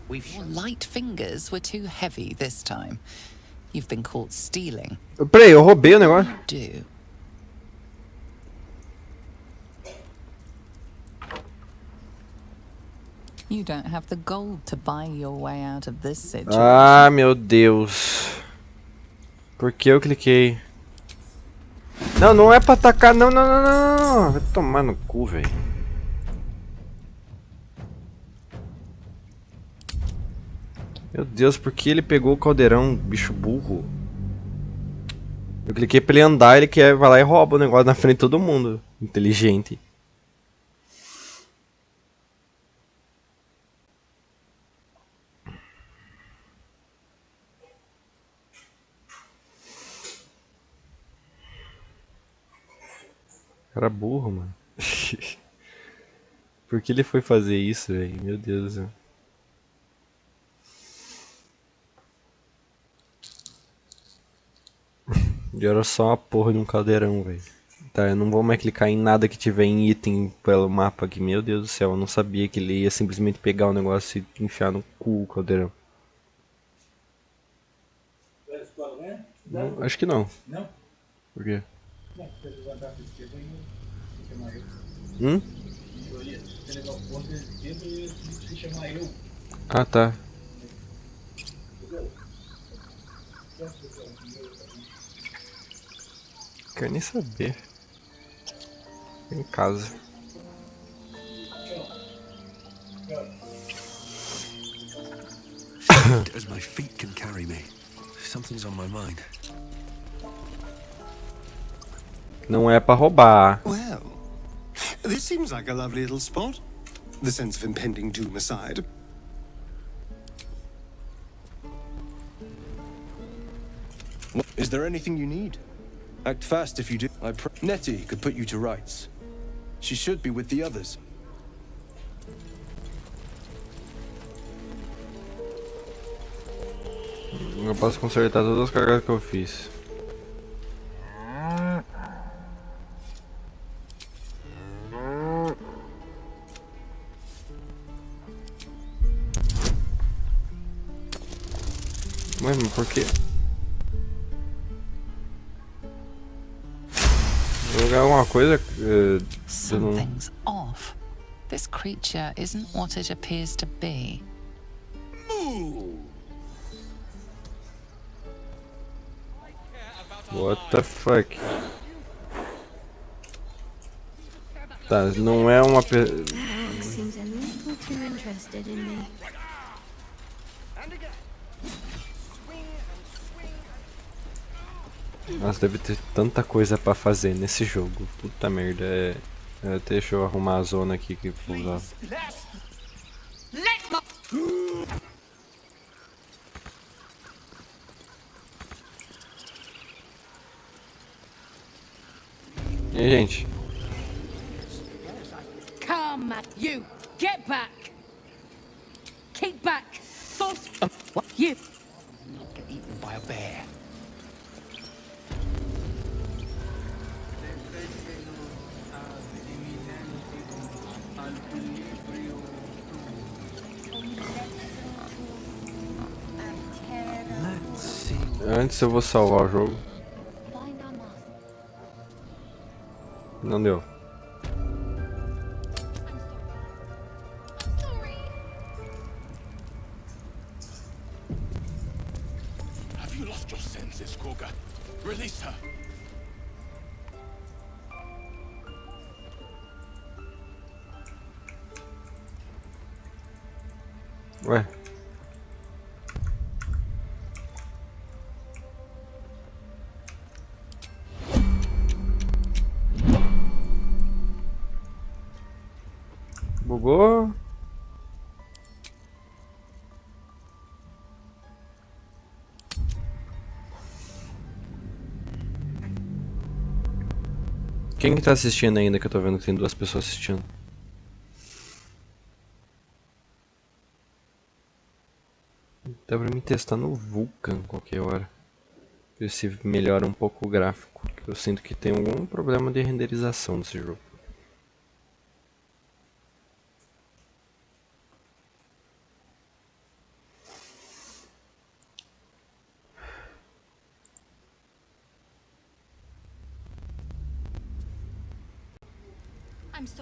Your light fingers were too heavy this time. You've been caught stealing. Peraí, eu roubei o negócio. Do. You don't have the gold to buy your way out of this situation. Ah, meu Deus. Por que eu cliquei? Não, não é pra atacar. Não, não, não, não, não. Vai tomar no cu, velho. Meu Deus, por que ele pegou o caldeirão, bicho burro? Eu cliquei pra ele andar, ele quer, vai lá e rouba o negócio na frente de todo mundo. Inteligente. Cara burro, mano. Por que ele foi fazer isso, velho? Meu Deus do céu. E era só uma porra de um caldeirão, velho. Tá, eu não vou mais clicar em nada que tiver em item pelo mapa aqui. Meu Deus do céu, eu não sabia que ele ia simplesmente pegar o negócio e enfiar no cu o caldeirão. Não, acho que não. Não? Por quê? Não, se ele levantar para a esquerda, ele chamar eu. Se ele levar o ponto para a esquerda, ele se chamar eu. Ah, tá. Quero nem saber. Em casa. As my feet can carry me. Something's on my mind. Não é pra roubar. Well, this seems like a lovely little spot. The sense of impending doom aside. Is there anything you need? Act fast if you do. Nettie could put you to rights. She should be with the others. Eu posso consertar todas as cagadas que eu fiz. Mas por quê? Vou jogar alguma coisa? Something's off. This creature isn't what it appears to be. What the fuck? Tá, não é uma Seems a little too interested in me. Nossa, deve ter tanta coisa pra fazer nesse jogo. Puta merda, deixa eu arrumar a zona aqui que eu vou usar. E aí, gente? Come, you, get back. Keep back. False. What? You. Not get eaten by a bear. Antes eu vou salvar o jogo. Não deu. Have you lost your senses, Koga? Release her. Ué. Bugou. Quem que tá assistindo ainda, que eu tô vendo que tem 2 pessoas assistindo? Dá pra me testar no Vulkan qualquer hora. Ver se melhora um pouco o gráfico. Eu sinto que tem algum problema de renderização nesse jogo.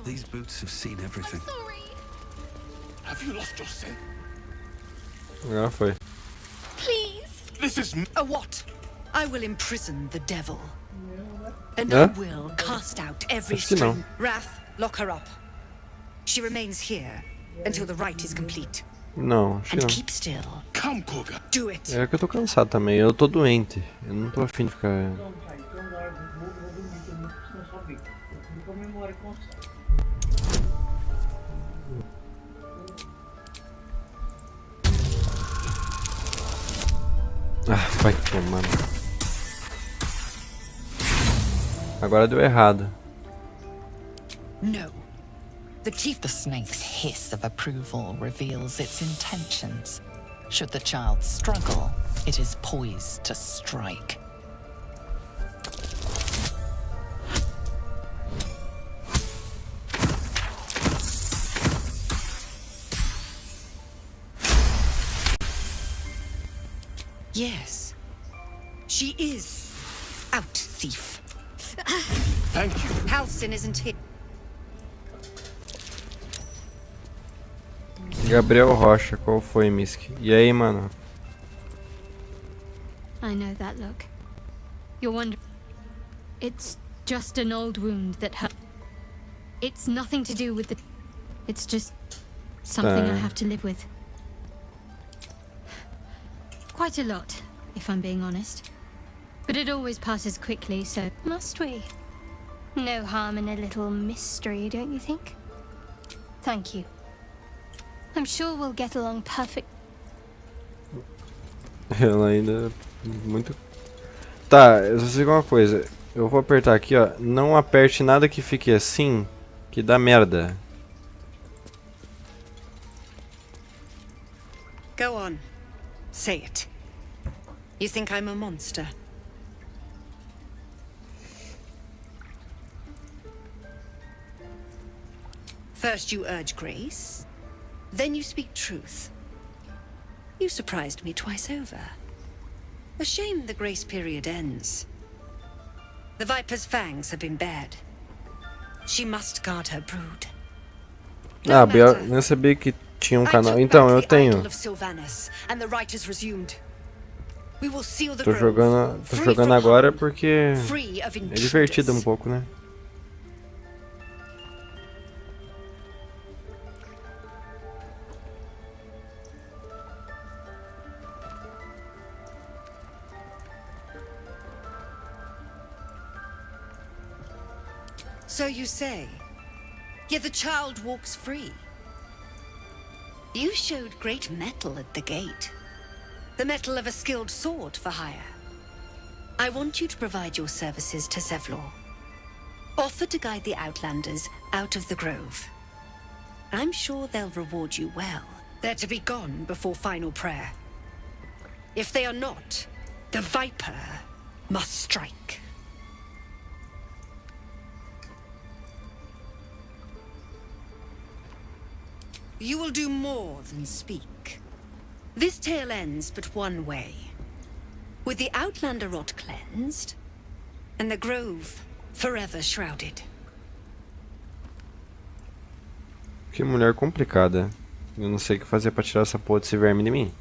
These boots have seen everything. Have you lost your sense? Já foi. Please. This is A what? I will imprison the devil. And Huh? I will cast out every Acho que não. string. Wrath, lock her up. She remains here until the rite is complete. Não, acho que And não. keep still. Come, Koga. Do it. É que eu tô cansado também, eu tô doente. Eu não tô afim de ficar. Então tá, então agora vou dormir também, porque senão só vem. Eu fui com a memória constante. Ah, vai tomar. Agora deu errado. No. The chief. The snake's hiss of approval reveals its intentions. Should the child struggle, it is poised to strike. Yes. She is out, thief. Thank you. Halcyon isn't here. Gabriel Rocha, qual foi, Misk? E aí, mano? I know that look. You're wondering. It's just an old wound that hurt. It's nothing to do with the. It's just something I have to live with. Quite a lot, if I'm being honest. But it always passes quickly, so must we? No harm in a little mystery, don't you think? Thank you. I'm sure we'll get along perfect. Ela ainda muito. Tá, eu só sei uma coisa. Eu vou apertar aqui, ó. Não aperte nada que fique assim, que dá merda. Go on. Say it. You think I'm a monster? First you urge grace, then you speak truth. You surprised me twice over. A shame the grace period ends. The Viper's fangs have been bared. She must guard her brood. Ah, Biel, nem sabia que tinha um canal. Então, eu tenho. Tô jogando agora porque é divertido um pouco, né? So you say. Yet the child walks free. You showed great mettle at the gate. The mettle of a skilled sword for hire. I want you to provide your services to Zevlor. Offer to guide the Outlanders out of the grove. I'm sure they'll reward you well. They're to be gone before final prayer. If they are not, the Viper must strike. You will do more than speak. This tale ends but one way. With the Outlander rot cleansed, and the grove forever shrouded. Que mulher complicada. Eu não sei o que fazer pra tirar essa porra desse verme de mim.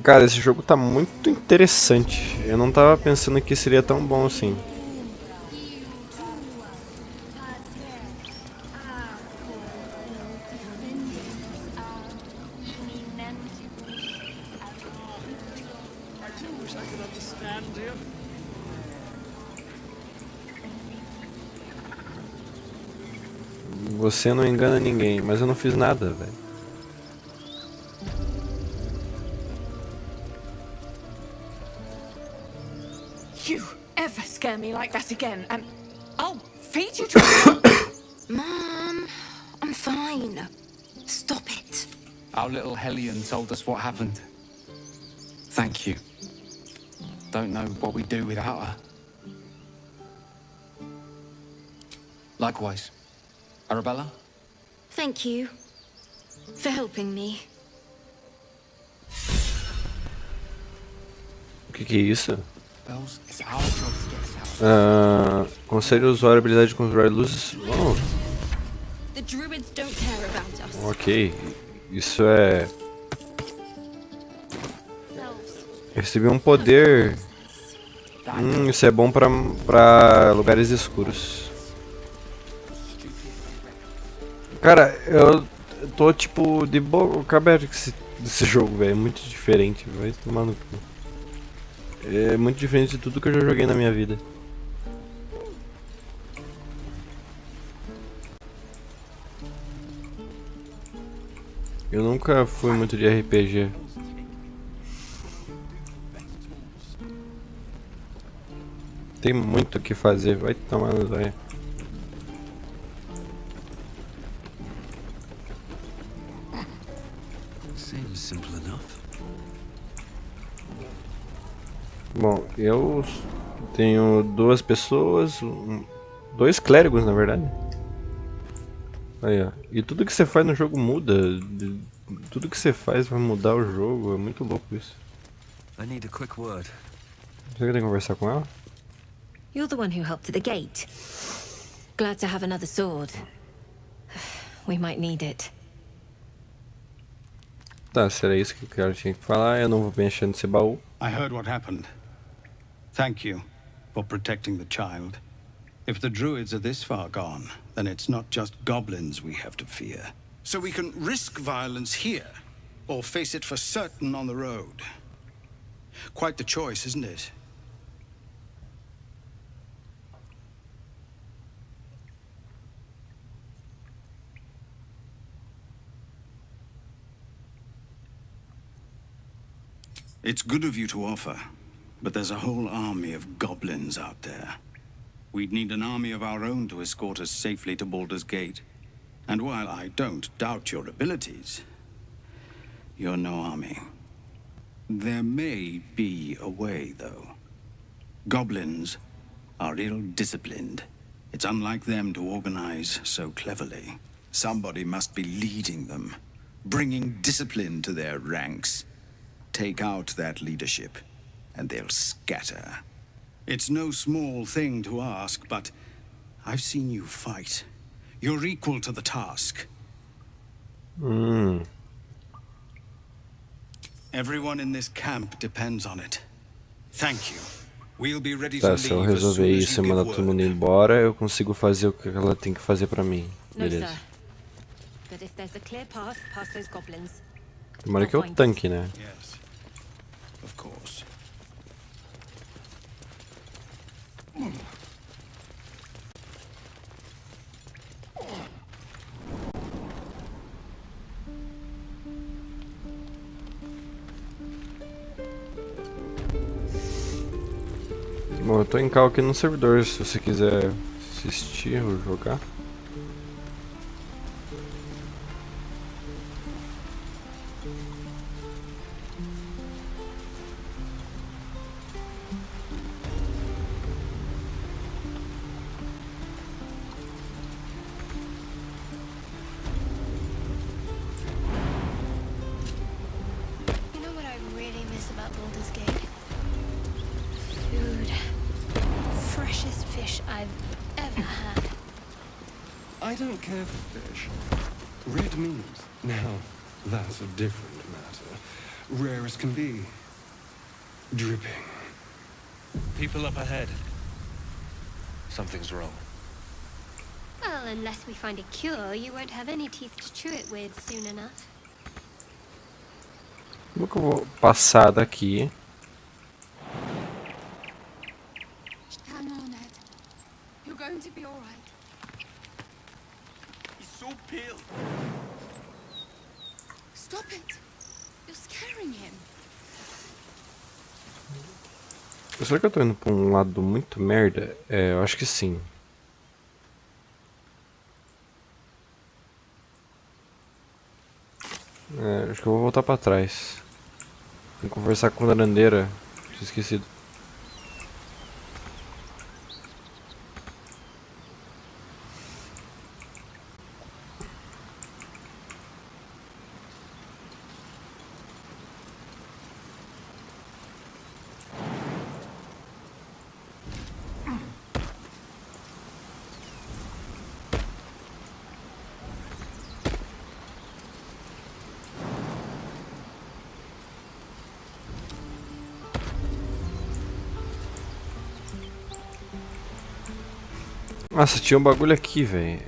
Cara, esse jogo tá muito interessante. Eu não tava pensando que seria tão bom assim. Você não engana ninguém, mas eu não fiz nada, velho. You ever scare me like that again, and I'll feed you to Mom, I'm fine. Stop it. Our little Hellion told us what happened. Thank you. Don't know what we'd do without her. Likewise. Arabella? Thank you for helping me. O que é isso? Conselho usuário habilidade de controlar luzes. Oh. The druids don't care about us. Ok, isso é. Eu recebi um poder. Isso é bom pra lugares escuros. Cara, eu tô tipo de boca aberta desse jogo, velho. É muito diferente, vai tomar no cu. É muito diferente de tudo que eu já joguei na minha vida. Eu nunca fui muito de RPG. Tem muito o que fazer, vai tomar no zóio. Bom, eu tenho duas pessoas, dois clérigos na verdade. Aí, ó. E tudo que você faz no jogo muda. Tudo que você faz vai mudar o jogo, é muito louco isso. I need a quick word. Você quer conversar com ela? You're the one who helped at the gate. Glad to have another sword. We might need it. Tá, se era isso que o cara tinha que falar, eu não vou mexer nesse baú. I heard what happened. Thank you for protecting the child. If the druids are this far gone, then it's not just goblins we have to fear. So we can risk violence here, or face it for certain on the road. Quite the choice, isn't it? It's good of you to offer, but there's a whole army of goblins out there. We'd need an army of our own to escort us safely to Baldur's Gate. And while I don't doubt your abilities, you're no army. There may be a way, though. Goblins are ill-disciplined. It's unlike them to organize so cleverly. Somebody must be leading them, bringing discipline to their ranks. Take out that leadership, and they'll scatter. It's no small thing to ask, but I've seen you fight. You're equal to the task. Everyone in this camp depends on it. Thank you. We'll be ready to Tá, leave se eu resolver isso e mandar todo mundo embora, eu consigo fazer o que ela tem que fazer pra mim. No, Beleza. sir. But if there's a clear path past those goblins. Tomara que é o tanque, né? Yes, of course. Bom, eu tô em cal aqui no servidor, se você quiser assistir ou jogar. You know what I really miss about Baldur's Gate? Food. Freshest fish I've ever had. I don't care for fish. Red meat. Now, that's a different matter. Rare as can be. Dripping. People up ahead. Something's wrong. Well, unless we find a cure, you won't have any teeth to chew it with soon enough. Como que eu vou passar daqui? Hang on, Ed. You're going to be all right. He's so pale. Stop it. You're scaring him. Será que eu tô indo pra um lado muito merda? É, eu acho que sim. É, acho que eu vou voltar pra trás. Tem que conversar com a larandeira. Tinha esquecido. Nossa, tinha um bagulho aqui, velho.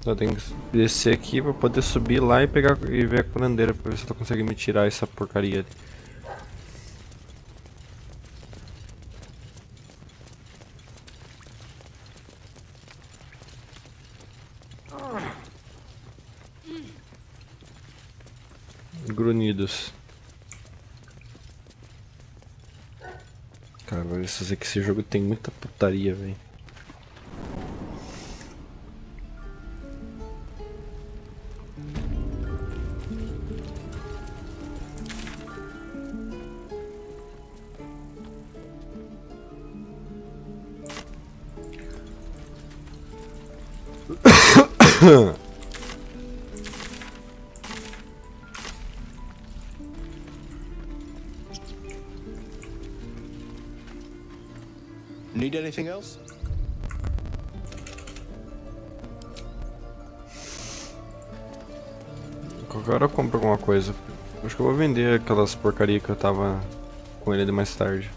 Eu tenho que descer aqui pra poder subir lá e pegar e ver a curandeira pra ver se ela consegue me tirar essa porcaria ali. Grunhidos. Cara, vou dizer que esse jogo tem muita putaria, velho. Need anything else? Qualquer hora eu compro alguma coisa. Acho que eu vou vender aquelas porcaria que eu tava com ele de mais tarde.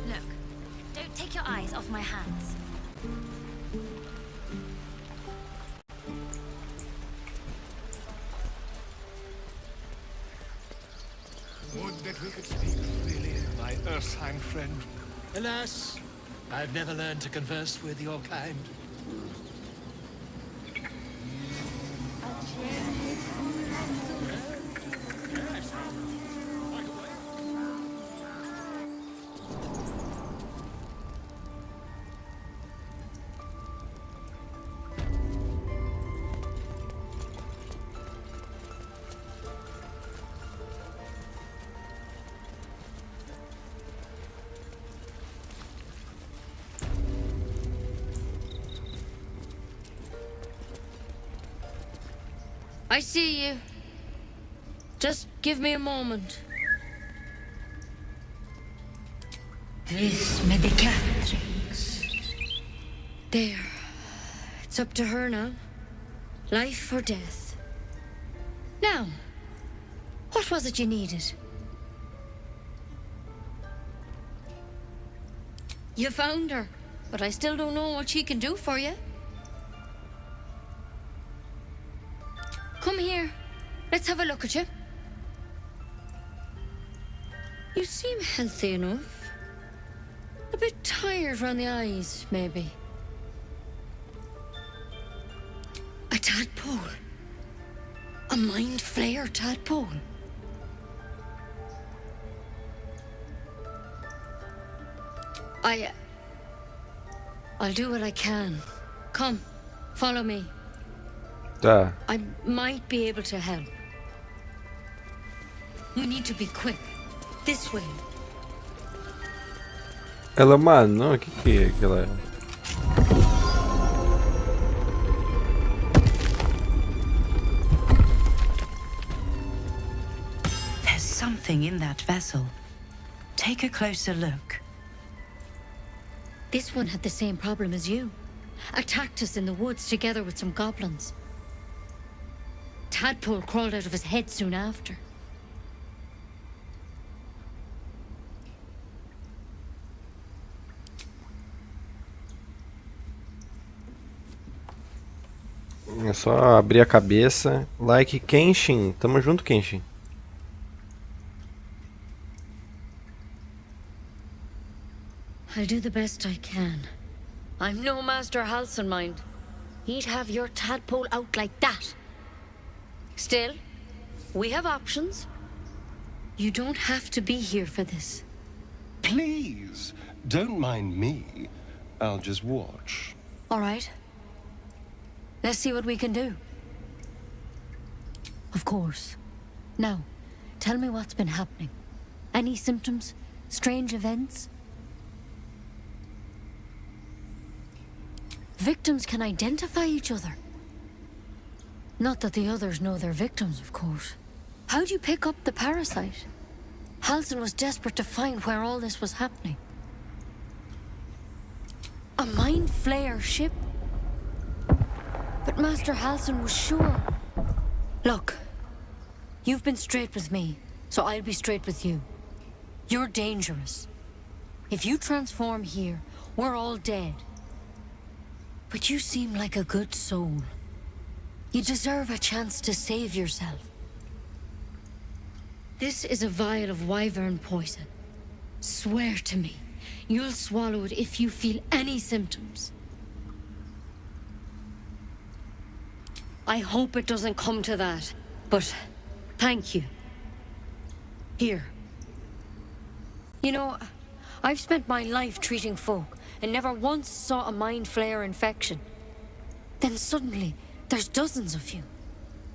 Look, don't take your eyes off my hands. Would that we could speak freely, my Ursine friend. Alas, I've never learned to converse with your kind. I see you. Just give me a moment. This medicatrix. There. It's up to her now. Life or death. Now, what was it you needed? You found her, but I still don't know what she can do for you. Come here. Let's have a look at you. You seem healthy enough. A bit tired around the eyes, maybe. A tadpole. A mind flayer tadpole. I'll do what I can. Come, follow me. Tá. I might be able to help. We need to be quick. This way. Ela é uma anã? O que é que ela é? There's something in that vessel. Take a closer look. This one had the same problem as you. Attacked us in the woods together with some goblins. Tadpole crawled out of his head soon after. É só abrir a cabeça. Like Kenshin. Tamo junto, Kenshin. I'll do the best I can. I'm no Master Halcyon, mind. He'd have your tadpole out like that. Still, we have options. You don't have to be here for this. Please, don't mind me. I'll just watch. All right. Let's see what we can do. Of course. Now, tell me what's been happening. Any symptoms? Strange events? Victims can identify each other. Not that the others know they're victims, of course. How'd you pick up the parasite? Halcyon was desperate to find where all this was happening. A mind flayer ship? But Master Halcyon was sure. Look, you've been straight with me, so I'll be straight with you. You're dangerous. If you transform here, we're all dead. But you seem like a good soul. You deserve a chance to save yourself. This is a vial of wyvern poison. Swear to me, you'll swallow it if you feel any symptoms. I hope it doesn't come to that, but thank you. Here. You know, I've spent my life treating folk and never once saw a mind flayer infection. Then suddenly, there's dozens of you.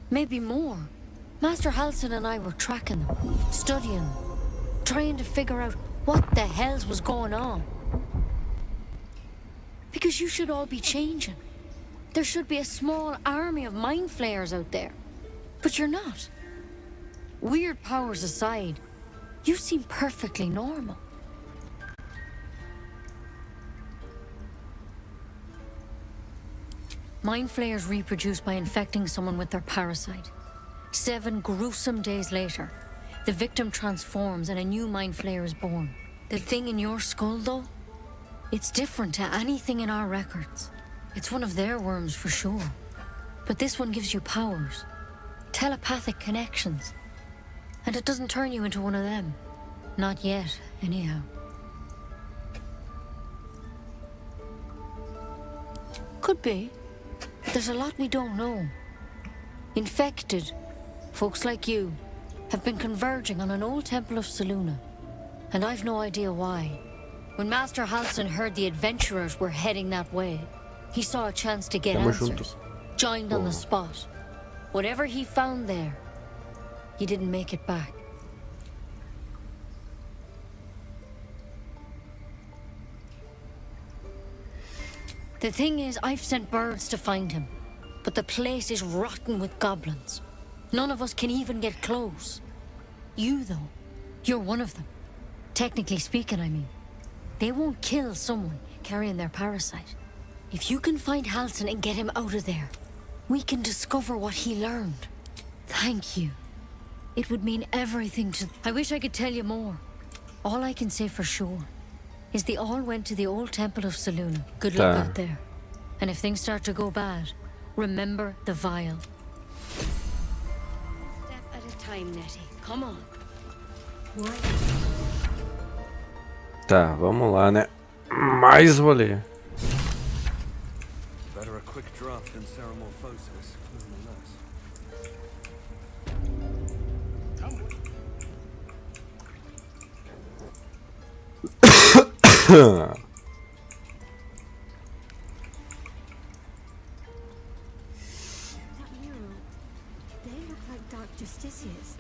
Maybe more. Master Halcyon and I were tracking them, studying them, trying to figure out what the hells was going on. Because you should all be changing. There should be a small army of mind flayers out there. But you're not. Weird powers aside, you seem perfectly normal. Mind flayers reproduce by infecting someone with their parasite. 7 gruesome days later, the victim transforms and a new mind flayer is born. The thing in your skull, though, it's different to anything in our records. It's one of their worms for sure. But this one gives you powers. Telepathic connections. And it doesn't turn you into one of them. Not yet, anyhow. Could be. But there's a lot we don't know. Infected, folks like you, have been converging on an old temple of Selûne. And I've no idea why. When Master Halcyon heard the adventurers were heading that way, he saw a chance to get answers. Joined on the spot. Whatever he found there, he didn't make it back. The thing is, I've sent birds to find him, but the place is rotten with goblins. None of us can even get close. You, though, you're one of them. Technically speaking, I mean. They won't kill someone carrying their parasite. If you can find Halsin and get him out of there, we can discover what he learned. Thank you. It would mean everything to... I wish I could tell you more. All I can say for sure is they all went to the old temple of Selûne. Good luck out there. And if things start to go bad, remember the vial. Step at a time, Nettie. Come on. Tá, vamos lá, né? Mais rolê. Better a quick draft than Ceramorphosis, nonetheless. They look like Dark Justiciars.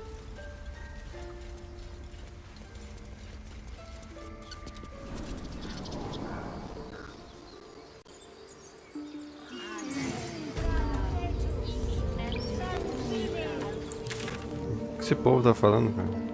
O que esse povo tá falando, cara?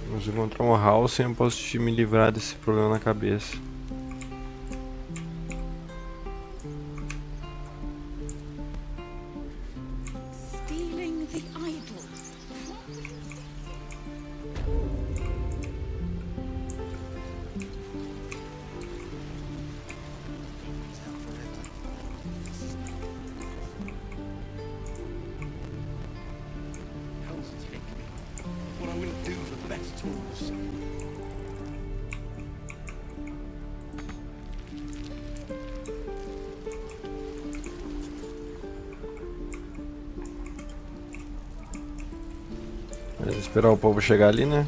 Vamos encontrar um house e eu posso me livrar desse problema na cabeça. Stealing the idol. What I wouldn't do for better tools. Esperar o povo chegar ali, né?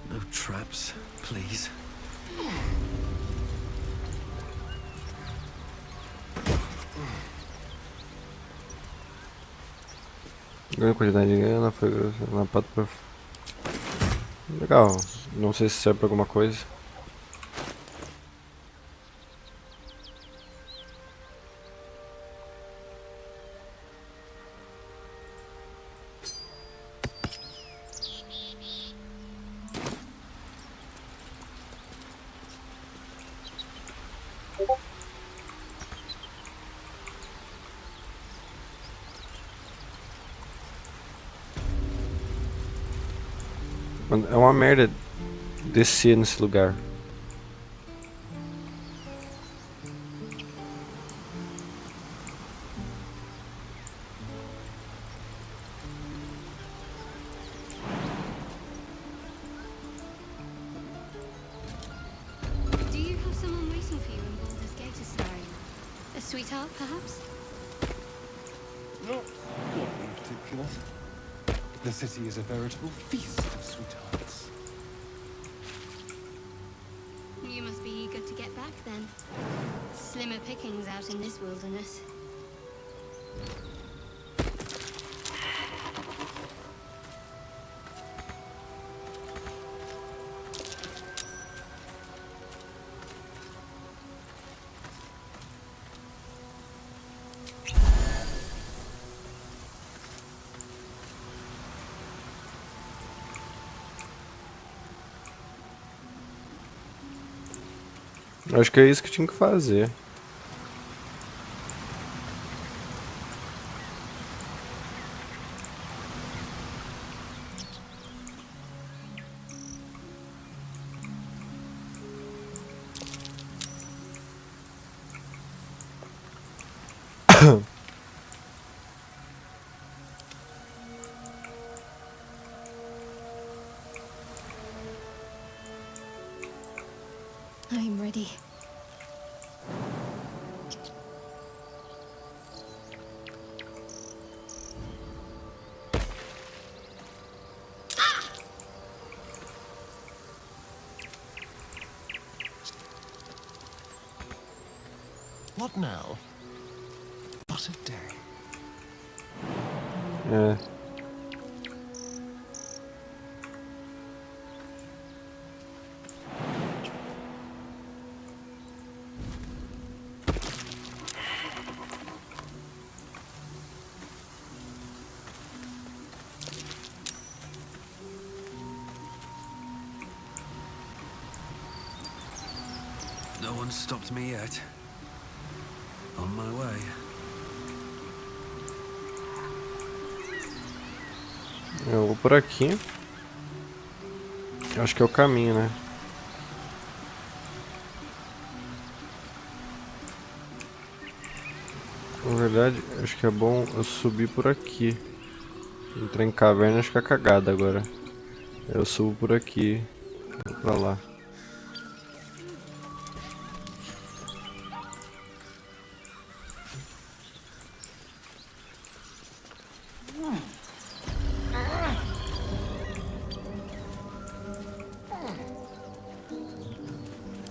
No traps, please. Grande quantidade de grana foi na pata pra... Legal, não sei se serve pra alguma coisa. É uma merda descer nesse lugar. Do you have someone waiting for you in Baldur's Gate, Astarion? A sweetheart, perhaps? Not one in particular. The city is a veritable feast of sweethearts. You must be eager to get back then. Slimmer pickings out in this wilderness. Acho que é isso que tinha que fazer. I'm ready. What now? What a day. É. No one's stopped me yet. On my way. Eu vou por aqui. Acho que é o caminho, né? Na verdade, acho que é bom eu subir por aqui. Entrar em caverna, acho que é cagada agora. Eu subo por aqui. Vou pra lá.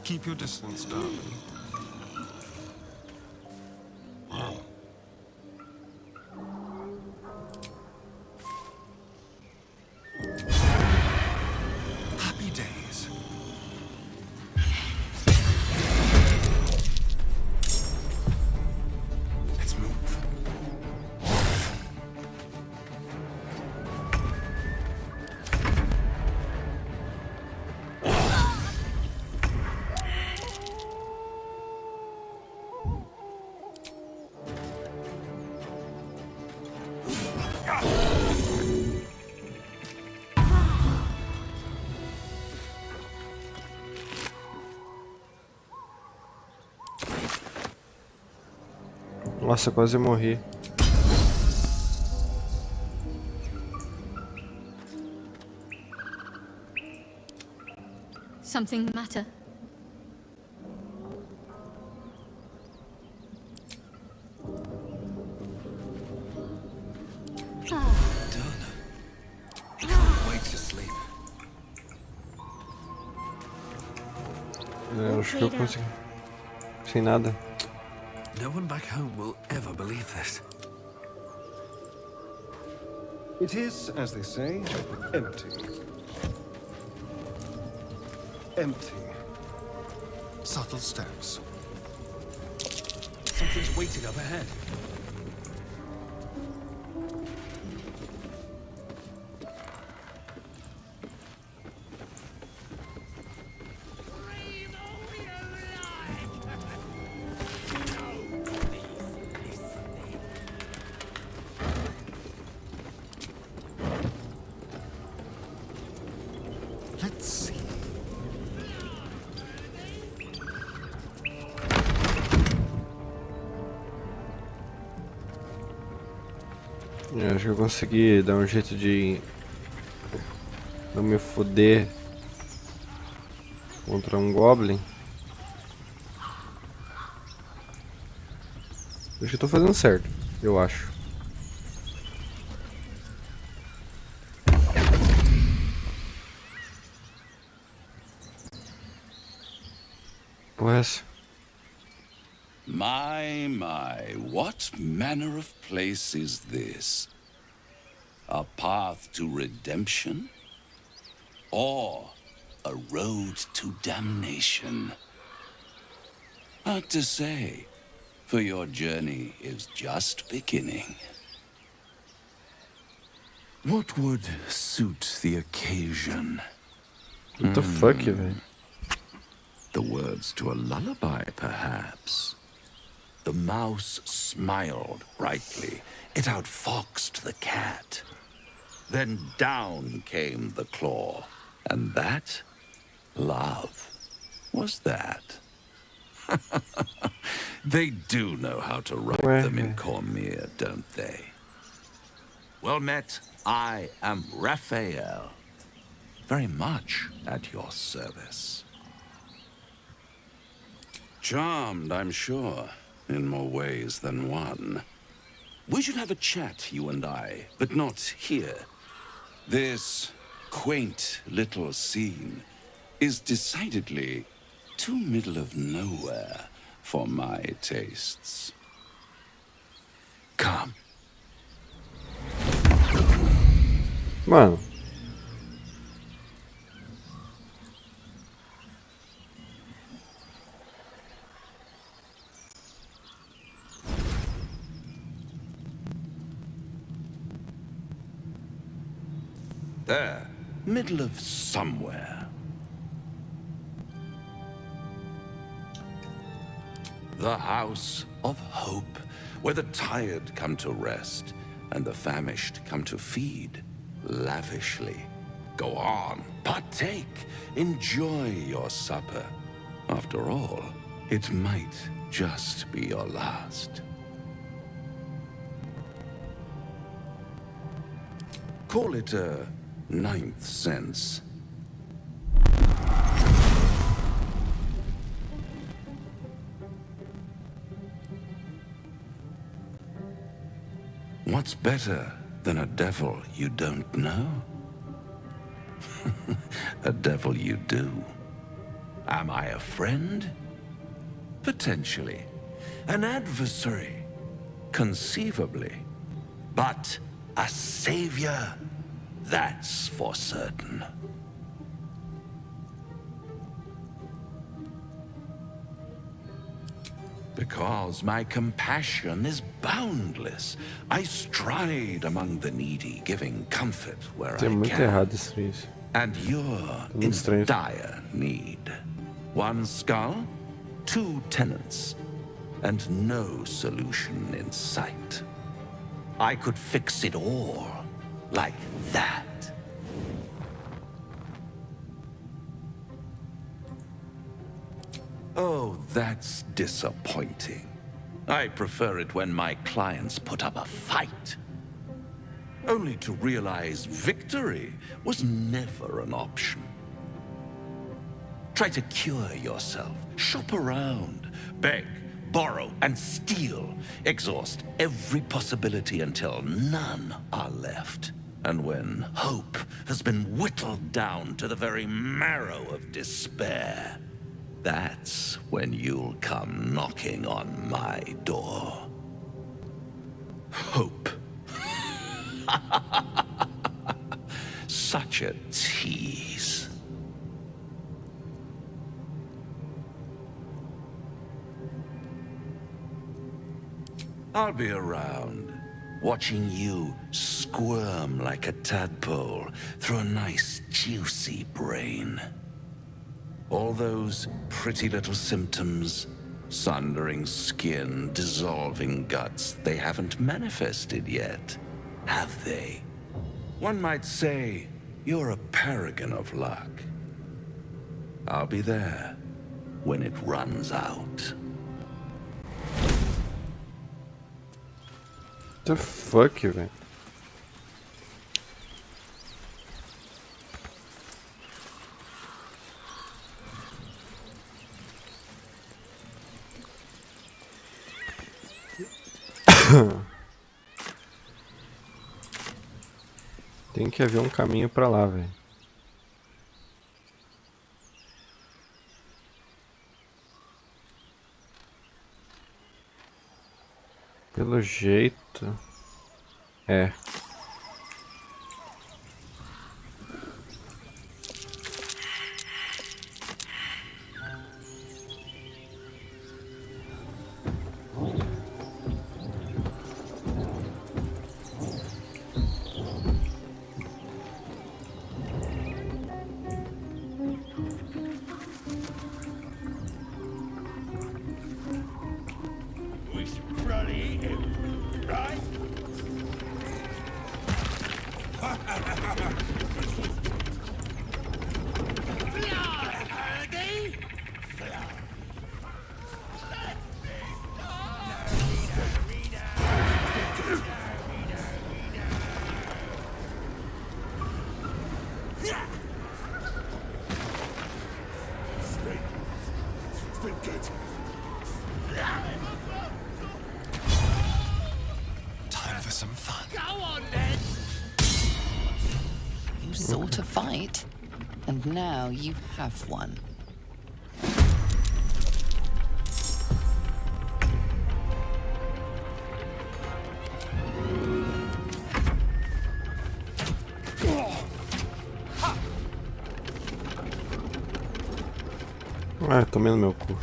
Keep your distance, darling. Happy days. Let's move. Nossa, quase morri. Something the matter? Wait to sleep. É, acho que eu consegui. Sem nada. No one back home will ever believe this. It is, as they say, empty. Empty. Subtle steps. Something's waiting up ahead. Let's see. Eu acho que eu consegui dar um jeito de não me foder contra um Goblin. Acho que eu tô fazendo certo, eu acho. Porra, é essa? My, what manner of place is this? A path to redemption? Or a road to damnation? Hard to say, for your journey is just beginning. What would suit the occasion? What the fuck, velho? The words to a lullaby, perhaps. The mouse smiled brightly. It outfoxed the cat. Then down came the claw. And that, love, was that. They do know how to write them in Começo, don't they? Well met, I am Raphael. Very much at your service. Charmed, I'm sure, in more ways than one. We should have a chat, you and I, but not here. This quaint little scene is decidedly too middle of nowhere for my tastes. Come. Mano. There, middle of somewhere. The house of hope, where the tired come to rest and the famished come to feed lavishly. Go on, partake, enjoy your supper. After all, it might just be your last. Call it a ninth sense. What's better than a devil you don't know? A devil you do. Am I a friend? Potentially. An adversary? Conceivably. But a savior? That's for certain. Because my compassion is boundless. I stride among the needy, giving comfort where I muito can. errado isso. And you're in dire need. One skull, two tenants, and no solution in sight. I could fix it all like that. Oh, that's disappointing. I prefer it when my clients put up a fight. Only to realize victory was never an option. Try to cure yourself, shop around, beg, borrow, and steal. Exhaust every possibility until none are left. And when hope has been whittled down to the very marrow of despair, that's when you'll come knocking on my door. Hope. Such a tease. I'll be around, watching you squirm like a tadpole through a nice, juicy brain. All those pretty little symptoms, sundering skin, dissolving guts, they haven't manifested yet, have they? One might say you're a paragon of luck. I'll be there when it runs out. The fuck, velho? Tem que haver um caminho pra lá, velho. Pelo jeito... É. We should probably eat him, right? Time for some fun. Go on then. You sought a fight, and now you have one. Ah, tomei no meu cu.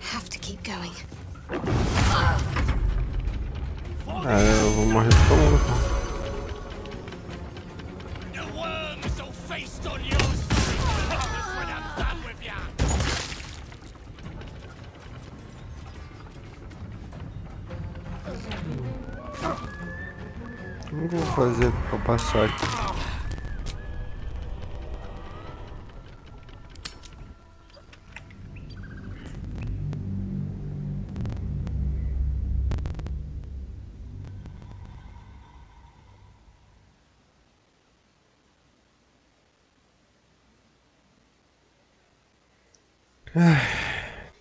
Have to keep going. Ah, eu vou morrer de todo mundo, pô. O que eu vou fazer pra passar aqui?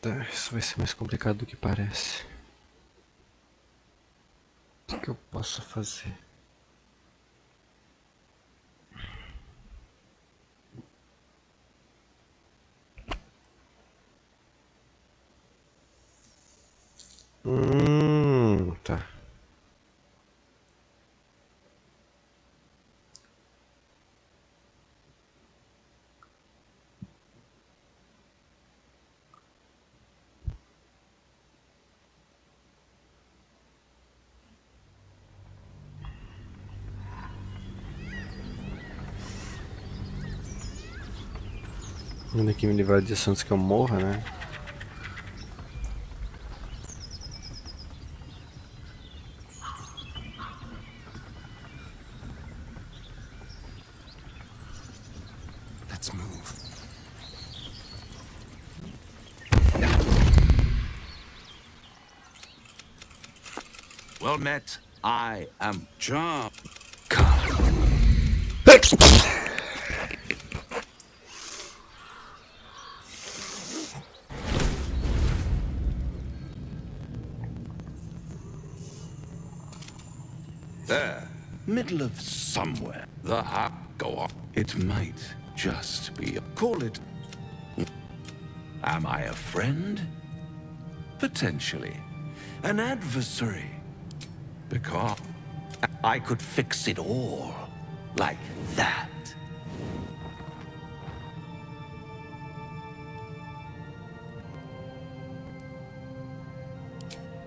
Tá, isso vai ser mais complicado do que parece. O que eu posso fazer? Tá. Vamos aqui me livrar disso antes que eu morra, né? Let's move. Well met. I am John. There, middle of somewhere. The heart go off. It might just be. Call it. Am I a friend? Potentially. An adversary. Because I could fix it all. Like that.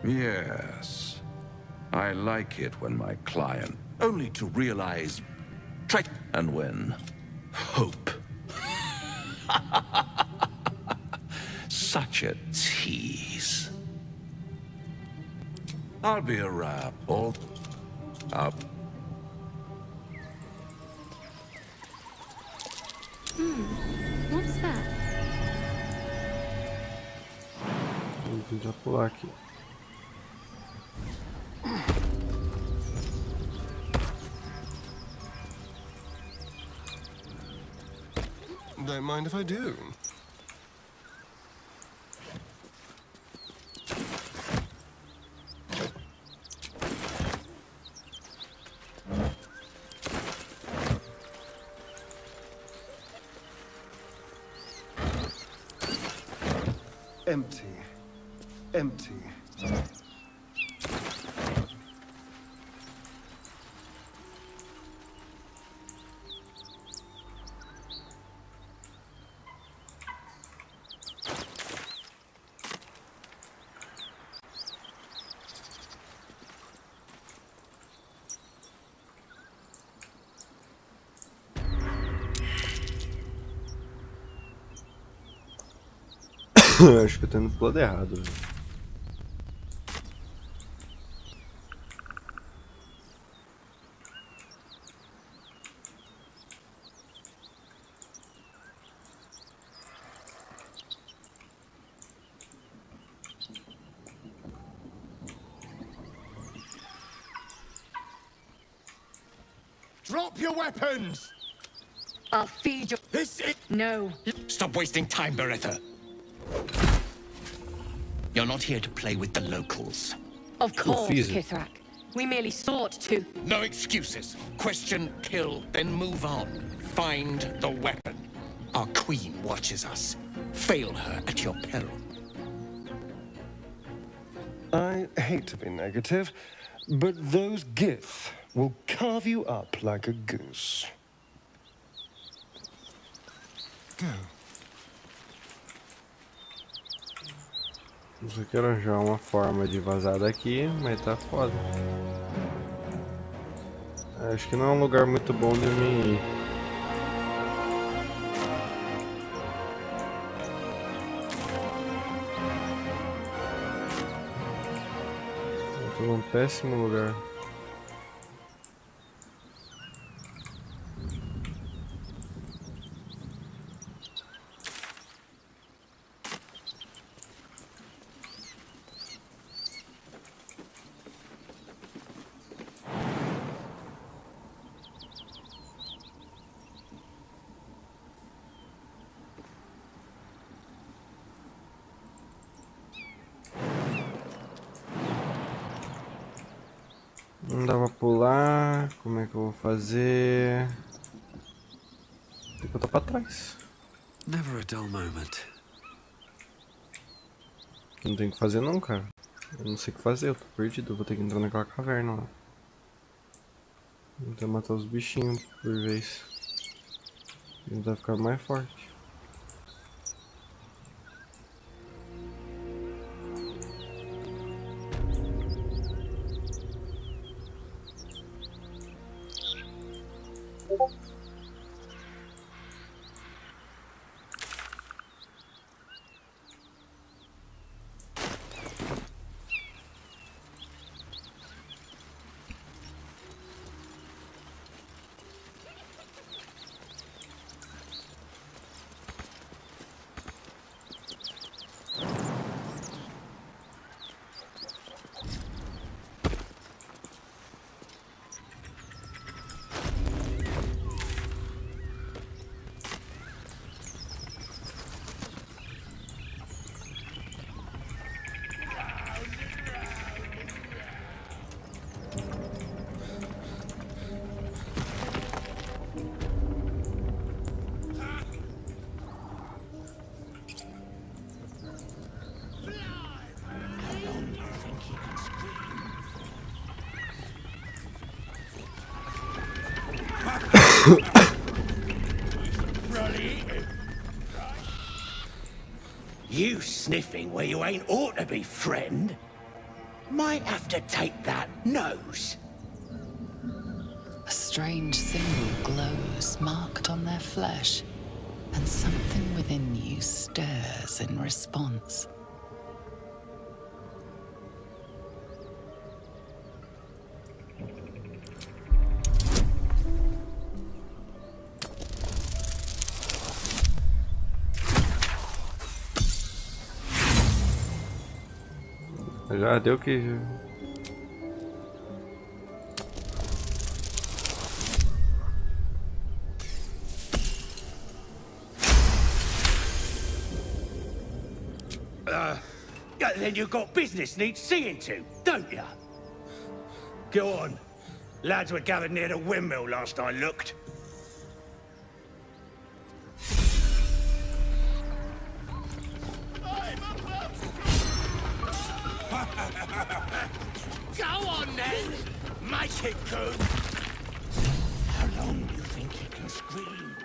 Yes. I like it when my client only to realize and when hope. Such a tease. I'll be around all up. What's that? Vou tentar pular aqui. Don't mind if I do. Empty. Empty. Acho que eu tô indo pro lado errado, velho. Drop your weapons! I'll feed you. This is... No. Stop wasting time, Beretta. You're not here to play with the locals. Of course, Easy. Kithrak. We merely sought to... No excuses. Question, kill, then move on. Find the weapon. Our queen watches us. Fail her at your peril. I hate to be negative, but those Gith will carve you up like a goose. Go. Só quero arranjar uma forma de vazar daqui, mas tá foda. Acho que não é um lugar muito bom de mim ir. Eu tô num péssimo lugar. Não dá pra pular, como é que eu vou fazer? Tem que botar pra trás. Never a dull moment. Não tem o que fazer não, cara. Eu não sei o que fazer, eu tô perdido, eu vou ter que entrar naquela caverna lá. Vou tentar matar os bichinhos por vez. Tentar ficar mais forte. You sniffing where you ain't ought to be, friend? Might have to take that nose. A strange symbol glows, marked on their flesh, and something within you stirs in response. Já deu que... Then you've got business needs seeing to, don't you? Go on. Lads were gathered near the windmill last I looked. Go on then! Make it good! How long do you think you can scream?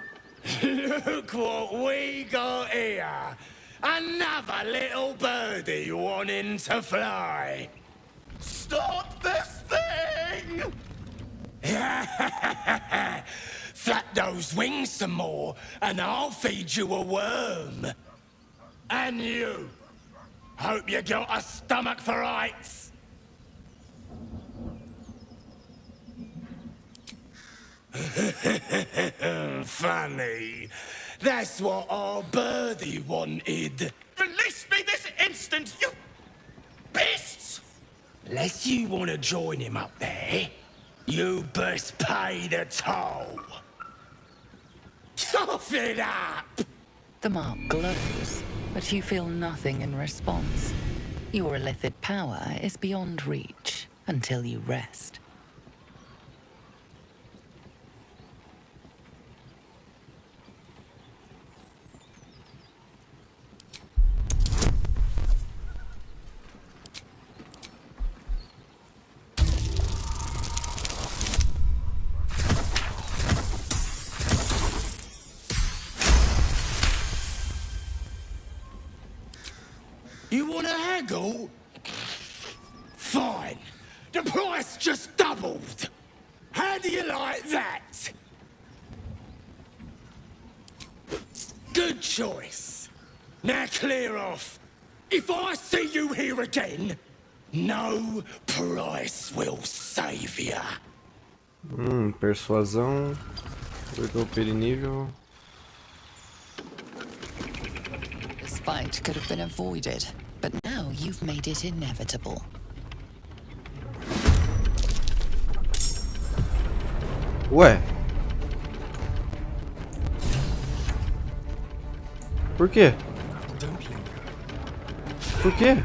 Look what we got here! Another little birdie wanting to fly! Stop this thing! Flap those wings some more, and I'll feed you a worm. And you! Hope you got a stomach for heights! Funny. That's what our birdie wanted. Release me this instant, you beasts! Unless you want to join him up there, you best pay the toll. Cough it up! The mark glows, but you feel nothing in response. Your illithid power is beyond reach until you rest. You want to haggle? Fine. The price just doubled. How do you like that? Good choice. Now clear off. If I see you here again, no price will save ya. Persuasão. Pegou o perinível. This fight could have been avoided, but now you've made it inevitable. Ué? Por quê? Por quê?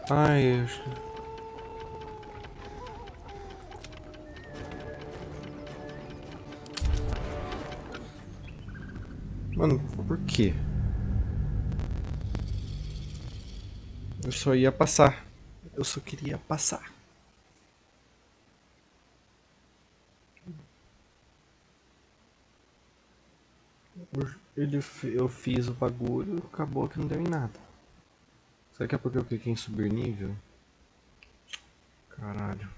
Ai, Mano, por quê? Eu só ia passar. Eu só queria passar. Eu fiz o bagulho, acabou que não deu em nada. Será que é porque eu cliquei em subir nível? Caralho.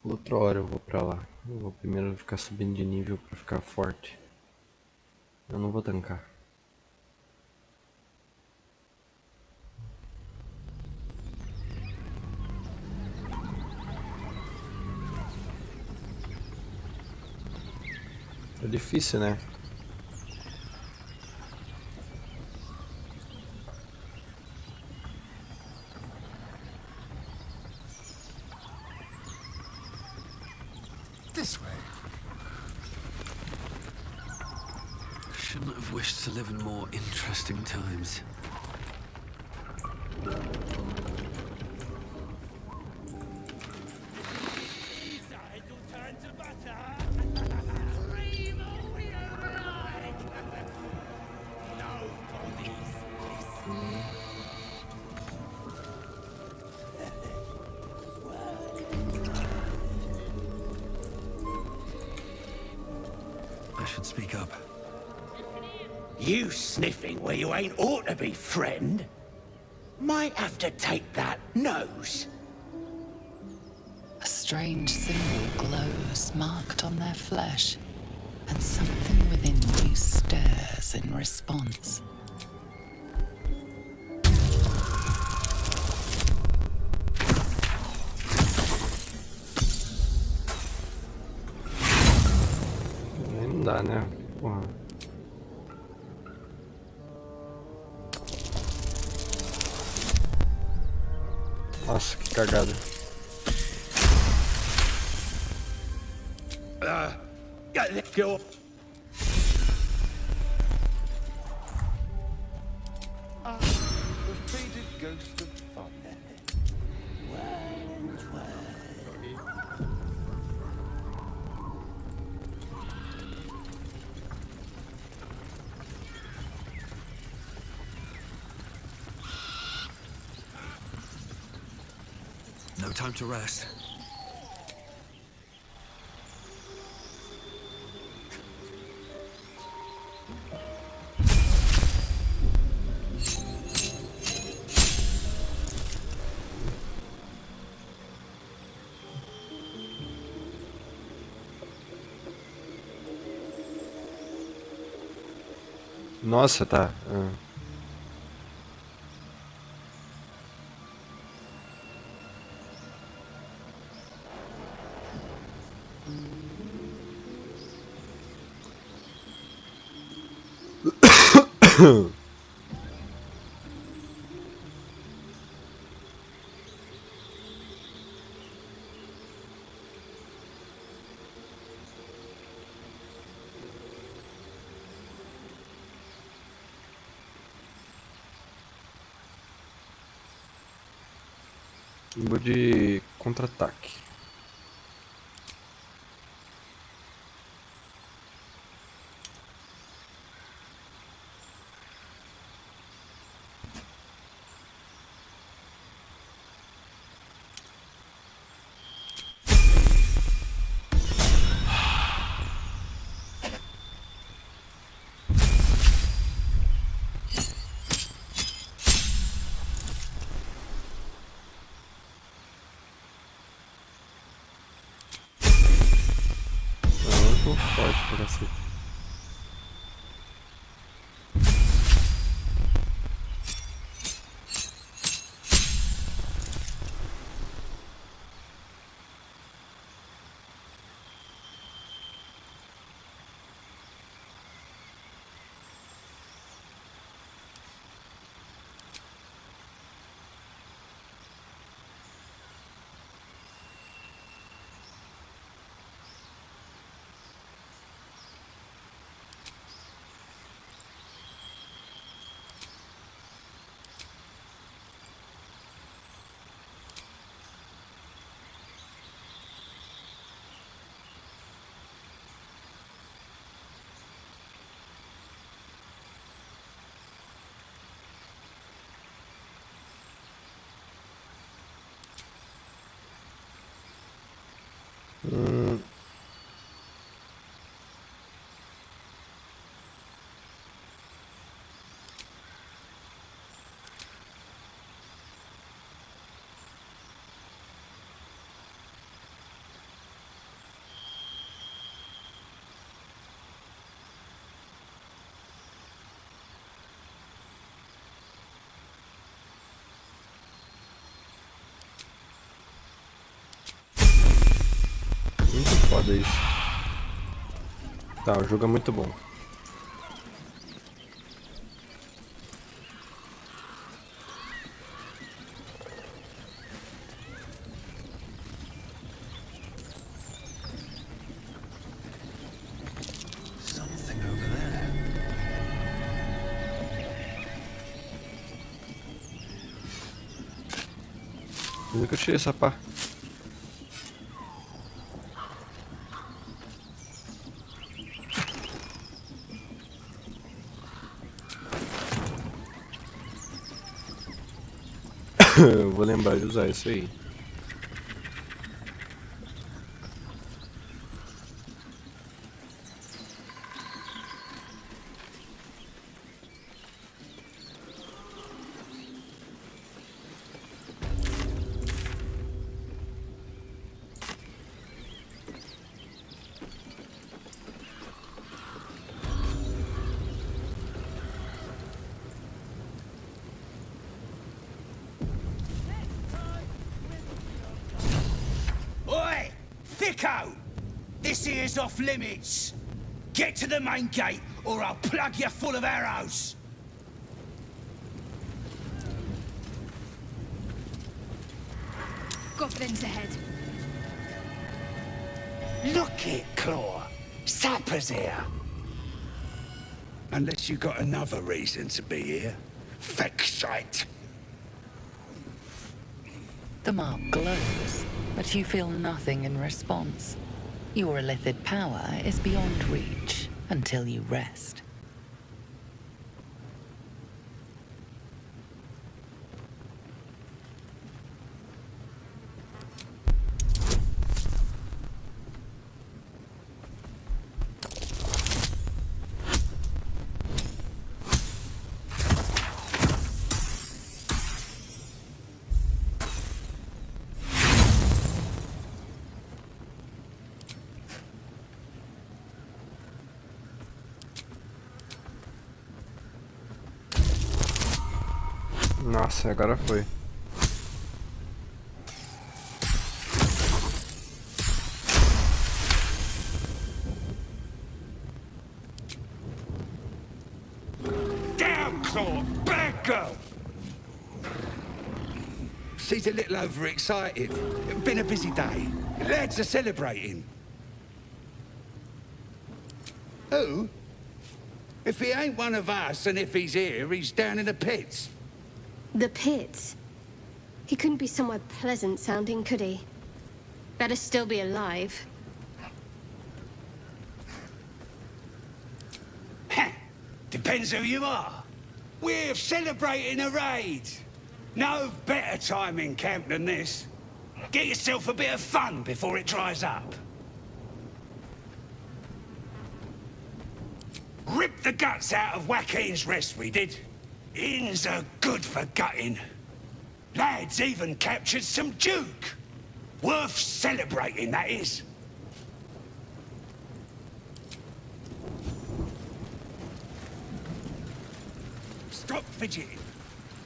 Outra hora eu vou pra lá. Eu vou primeiro ficar subindo de nível pra ficar forte. Eu não vou tancar. É difícil, né? This way. Shouldn't have wished to live in more interesting times. I should speak up. You sniffing where you ain't ought to be, friend. Might have to take that nose. A strange symbol glows, marked on their flesh, and something within you stirs in response. Não dá, né? Porra. Nossa, que cagada. Go. The faded ghost of fun. No time to rest. Nossa, tá. Vou de contra-ataque. Forte pra cacete. Muito foda isso. Tá, o jogo é muito bom. Something over there. Onde que eu tirei essa pá? Eu vou lembrar de usar isso aí. Oi! Thicko! This here's off limits. Get to the main gate, or I'll plug you full of arrows. Goblins ahead. Look it, Claw. Sapper's here. Unless you got another reason to be here. Fexite. The mark glows, but you feel nothing in response. Your illithid power is beyond reach until you rest. Nossa, agora foi. Down, Claw! Bad girl! She's a little overexcited. Been a busy day. Lads are celebrating. Who? If he ain't one of us, and if he's here, he's down in the pits. The pits? He couldn't be somewhere pleasant sounding, could he? Better still be alive. Depends who you are. We're celebrating a raid. No better time in camp than this. Get yourself a bit of fun before it dries up. Ripped the guts out of Joaquin's rest, we did. Inns are good for gutting. Lads even captured some Duke. Worth celebrating, that is. Stop fidgeting.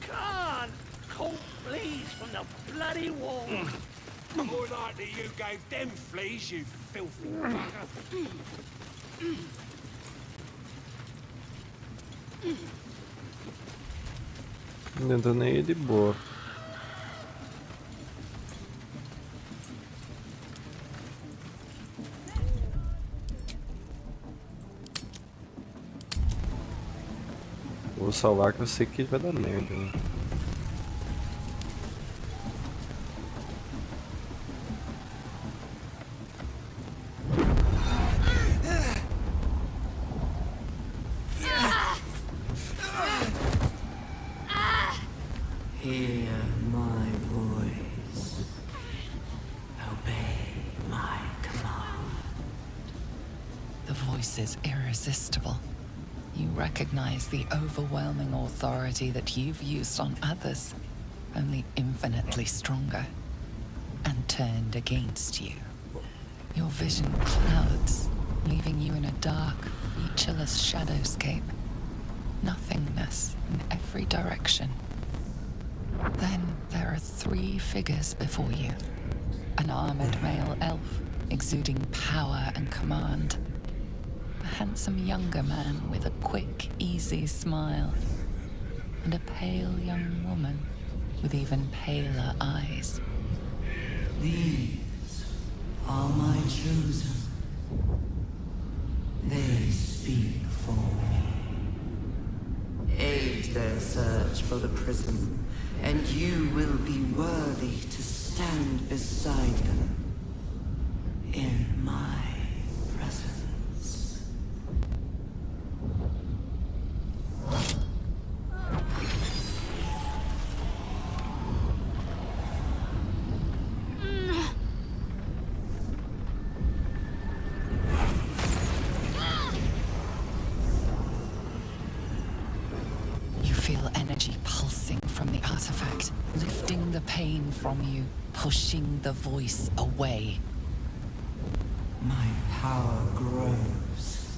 Can't call fleas from the bloody wall. More likely you gave them fleas, you filthy bugger. Tentando nem ir de boa. Vou salvar que eu sei que vai dar merda, né? Hear my voice. Obey my command. The voice is irresistible. You recognize the overwhelming authority that you've used on others, only infinitely stronger, and turned against you. Your vision clouds, leaving you in a dark, featureless shadowscape. Nothingness in every direction. Then there are 3 figures before you. An armored male elf, exuding power and command. A handsome younger man with a quick, easy smile. And a pale young woman with even paler eyes. These are my chosen. They speak for me. Aid their search for the prism, and you will be worthy to stand beside them in my presence. You feel energy pulsing from the artifact, lifting the pain from you, pushing the voice away. My power grows.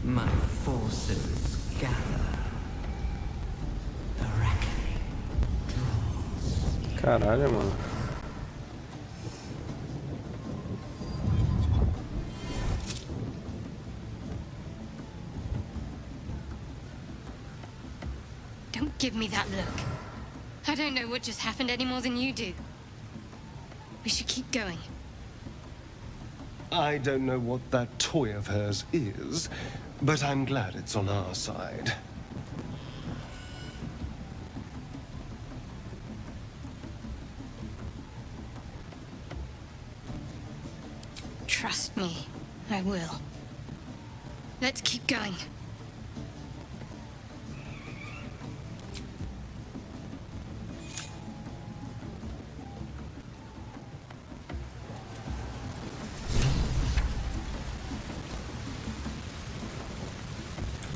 My forces gather. The reckoning draws. Caralho, mano. Don't give me that look. I don't know what just happened any more than you do. We should keep going. I don't know what that toy of hers is, but I'm glad it's on our side. Trust me, I will. Let's keep going.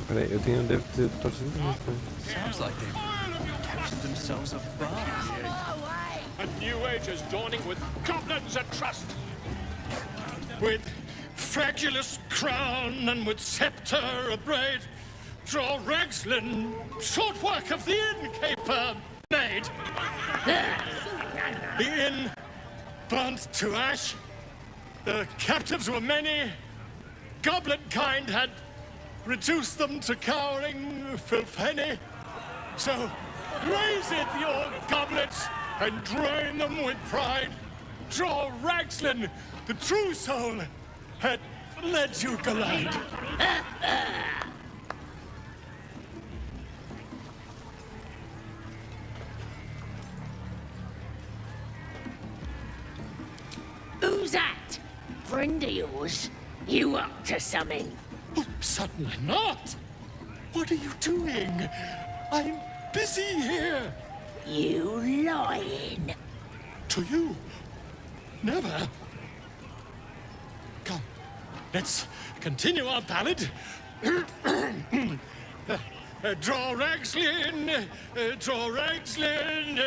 Peraí, eu tenho devo ter torcido muito. Sounds like they've captured themselves a bar. A new age is dawning with goblins at trust. With fragulous crown and with scepter abraid, draw Ragslin, short work of the innkeeper. made. The inn burnt to ash. The captives were many. Goblin kind had reduced them to cowering filthenny. So raise it, your goblets, and drain them with pride. Draw Ragslin, the true soul, had led you glide. Who's that? Friend of yours? You up to something? Oh, certainly not. What are you doing? I'm busy here. You lying. To you? Never. Come, let's continue our ballad. Draw Ragslin, draw Ragslin.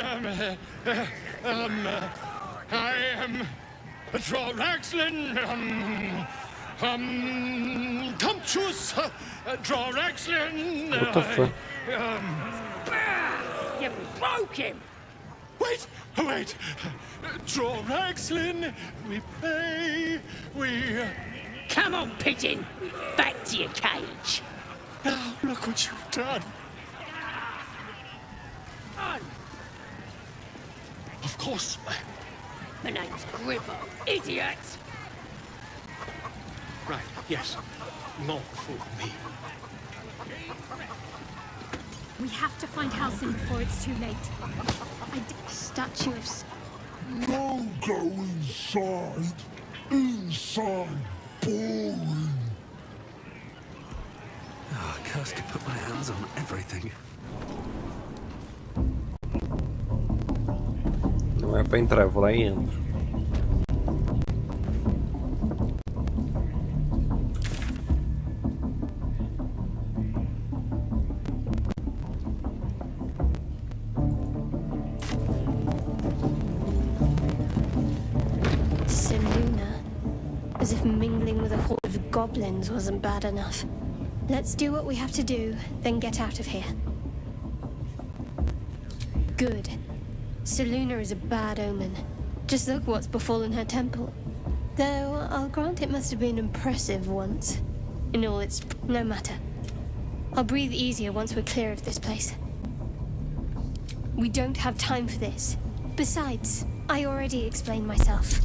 I am draw Ragslin. Comtuous, draw Ragslin. What the fuck? You broke him. Wait, wait. Draw Ragslin. We play. We. Come on, pigeon. Back to your cage. Now look what you've done. On. Of course. My name's Gribbo, idiot. Right. Yes. Not for me. We have to find Halcyon before it's too late. Statue of... No go inside. Inside. Boring. Ah, Curse could put my hands on everything. Não é pra entrar, eu vou lá e entro. As if mingling with a horde of goblins wasn't bad enough. Let's do what we have to do, then get out of here. Good. Seluna is a bad omen. Just look what's befallen her temple. Though, I'll grant it must have been impressive once. In all, it's no matter. I'll breathe easier once we're clear of this place. We don't have time for this. Besides, I already explained myself.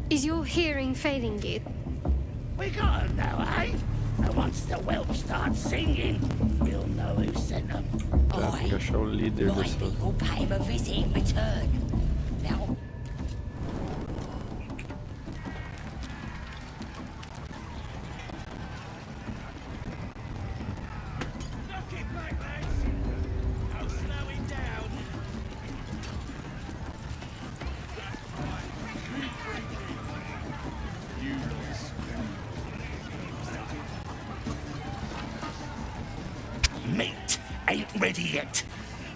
Is your hearing failing you? We got him now, eh? And once the whelp starts singing, we'll know who sent them. Tá, tem que achar o líder dessa. We'll pay him a visit in return. Now... Meat ain't ready yet.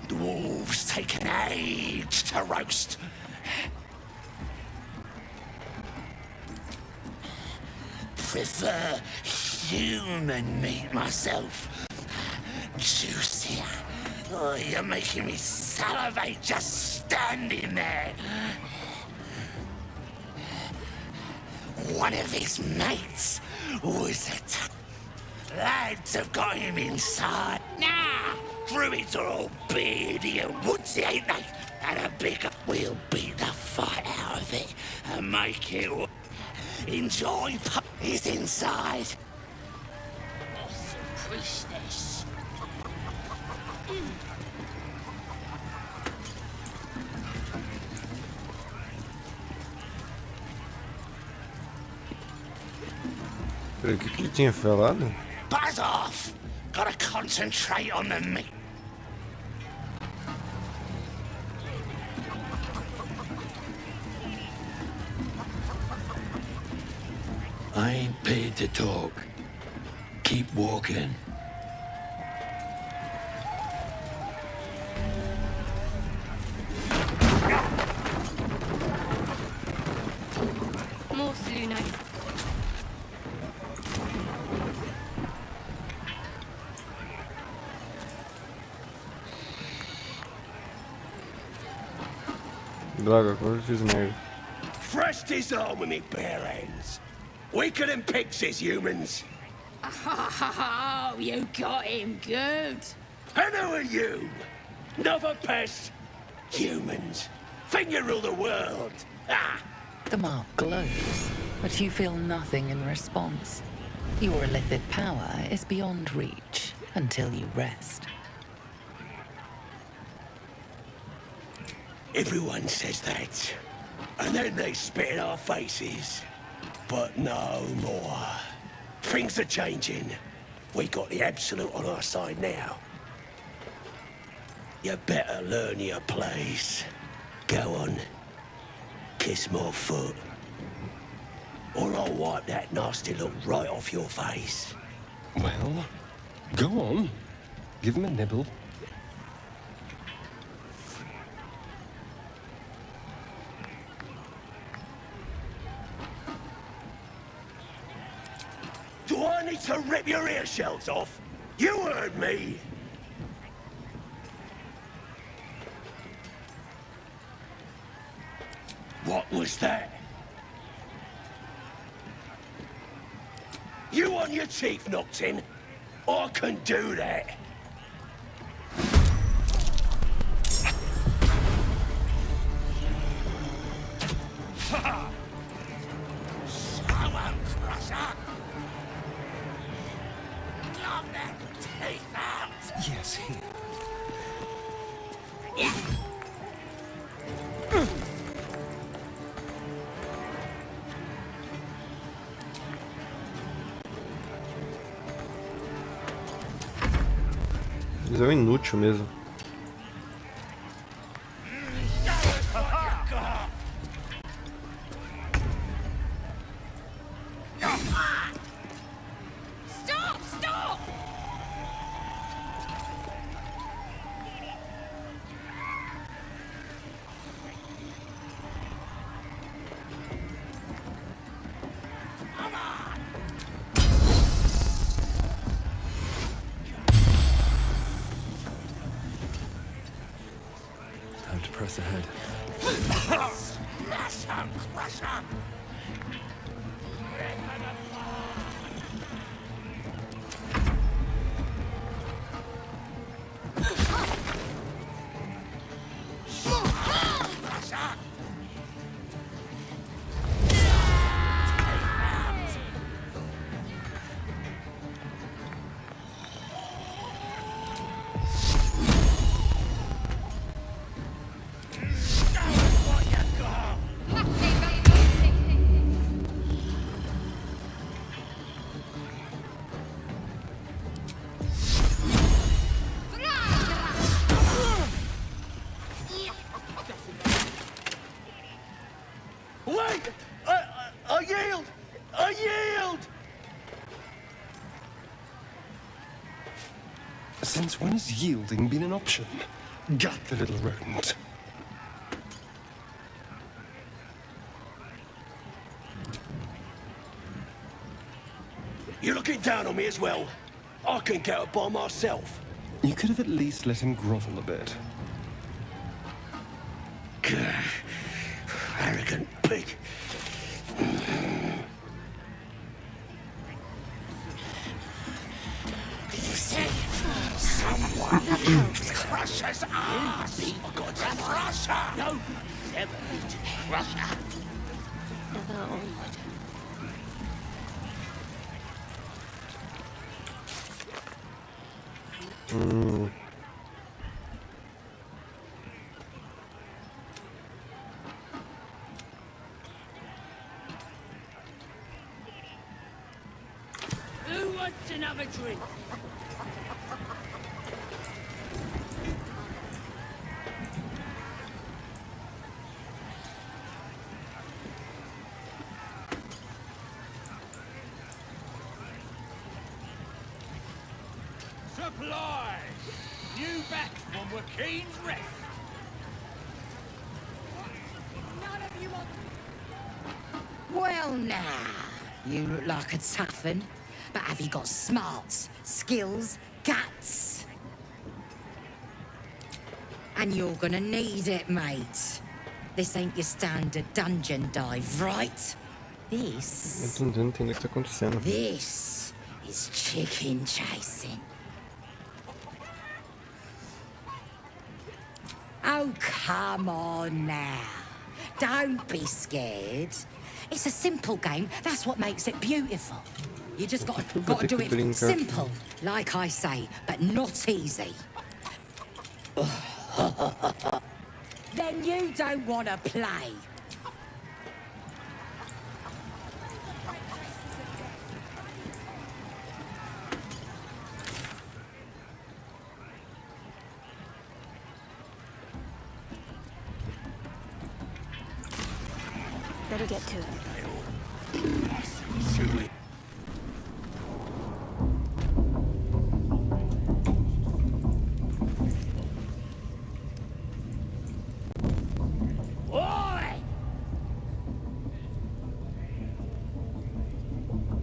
The wolves take an age to roast. Prefer human meat myself. Juicier. Oh, you're making me salivate just standing there. One of his mates was a lads have got him inside. Nah, druids are all beardy and woodsy, ain't they? And a bigger, we'll beat the fight out of it and make it. Enjoy. He's inside. Awesome priestess. Peraí, o que ele tinha falado? Buzz off! Gotta concentrate on the meat. I ain't paid to talk. Keep walking. Droga, como eu fiz merda. Fresh disarm with me bare hands. Weaker than pigs is humans. Oh, you got him good. And who are you? Another pest? Humans. Think you rule the world. Ah. The mark glows, but you feel nothing in response. Your illithid power is beyond reach until you rest. Everyone says that. And then they spit in our faces. But no more. Things are changing. We got the Absolute on our side now. You better learn your place. Go on. Kiss my foot. Or I'll wipe that nasty look right off your face. Well, go on. Give him a nibble. Do I need to rip your ear shells off? You heard me! What was that? You want your teeth knocked in? I can do that. Yes, here. Mas é um inútil mesmo. Stop! Stop! Time to press ahead. Wait! I yield! I yield! Since when has yielding been an option? Gut the little rodent. You're looking down on me as well. I can get up by myself. You could have at least let him grovel a bit. Arrogant pig. Did you say someone crush his ass? Crush her! No, never need to crush her. Never onward. Who wants another drink? Supply! New batch from Wakeen's Rest. None of you want... Well, now, you look like a tough un, but have you got smarts, skills, guts? And you're gonna need it, mate. This ain't your standard dungeon dive, right? This... Eu tô tentando entender o que tá acontecendo. This is chicken chasing. Oh, come on now. Don't be scared. It's a simple game. That's what makes it beautiful. You just got to do it simple, like I say, but not easy. Then you don't want to play. Better get to it.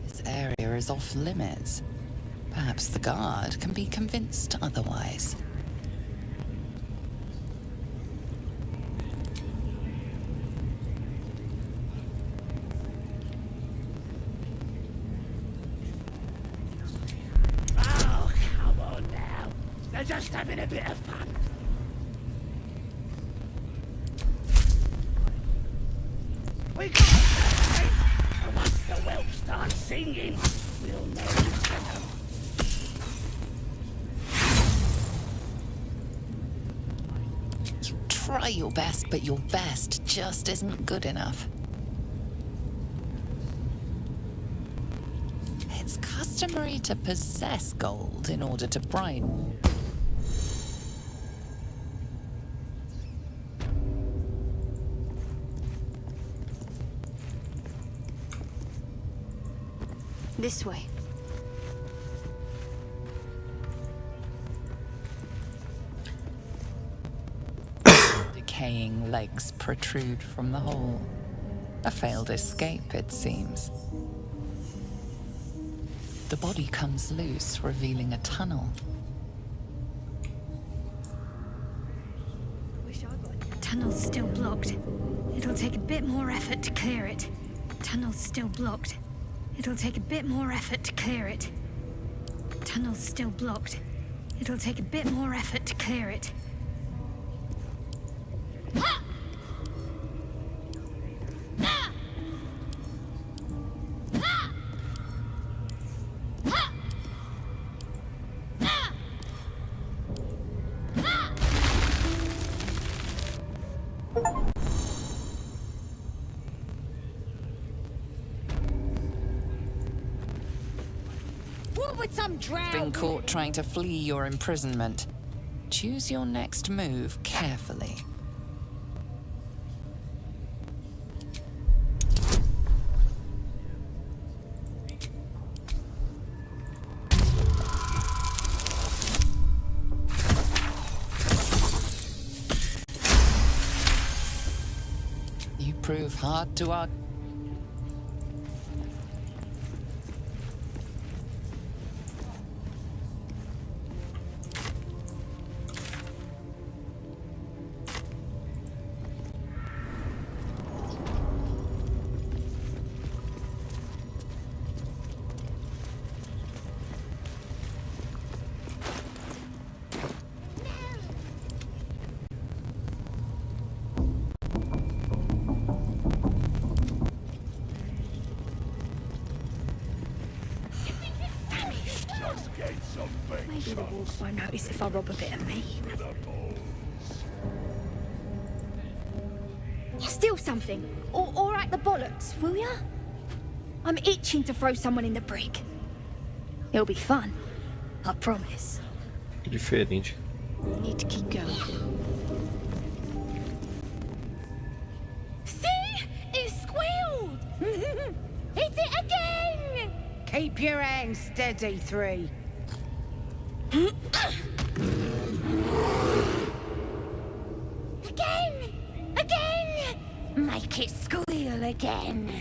This area is off limits. Perhaps the guard can be convinced otherwise. Just having a bit of fun. We got it! And once the whelp starts singing, we'll know each other. You try your best, but your best just isn't good enough. It's customary to possess gold in order to bribe. This way. Decaying legs protrude from the hole. A failed escape, it seems. The body comes loose, revealing a tunnel. Tunnel's still blocked. It'll take a bit more effort to clear it. Tunnel's still blocked. It'll take a bit more effort to clear it. Tunnel's still blocked. It'll take a bit more effort to clear it. Been caught trying to flee your imprisonment. Choose your next move carefully. You prove hard to argue. Maybe the wolves won't notice if I rob a bit of meat. Steal something, or act the bollocks, will ya? I'm itching to throw someone in the brig. It'll be fun, I promise. Diferente. Need to keep going. See? It squealed! Hit it again! Keep your hands steady, 3. Again! Again! Make it squeal again.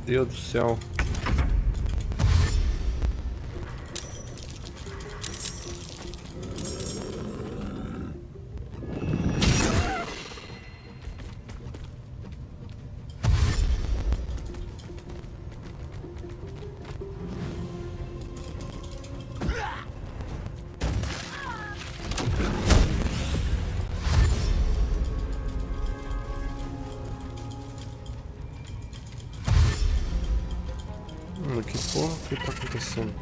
Deus do céu. Que porra que tá acontecendo?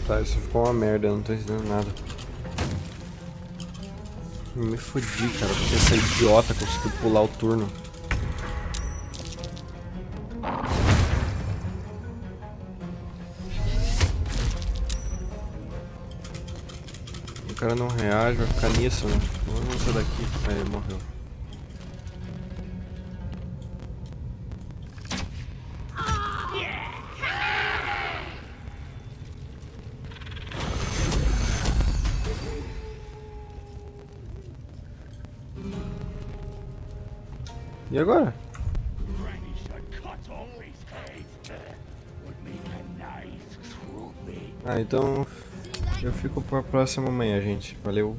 Tá, isso ficou uma merda, eu não tô entendendo nada. Me fodi, cara, porque essa idiota conseguiu pular o turno. O cara não reage, vai ficar nisso, né? Vamos sair daqui. Aí, ele morreu. E agora? Ah, então eu fico pra próxima amanhã, gente. Valeu.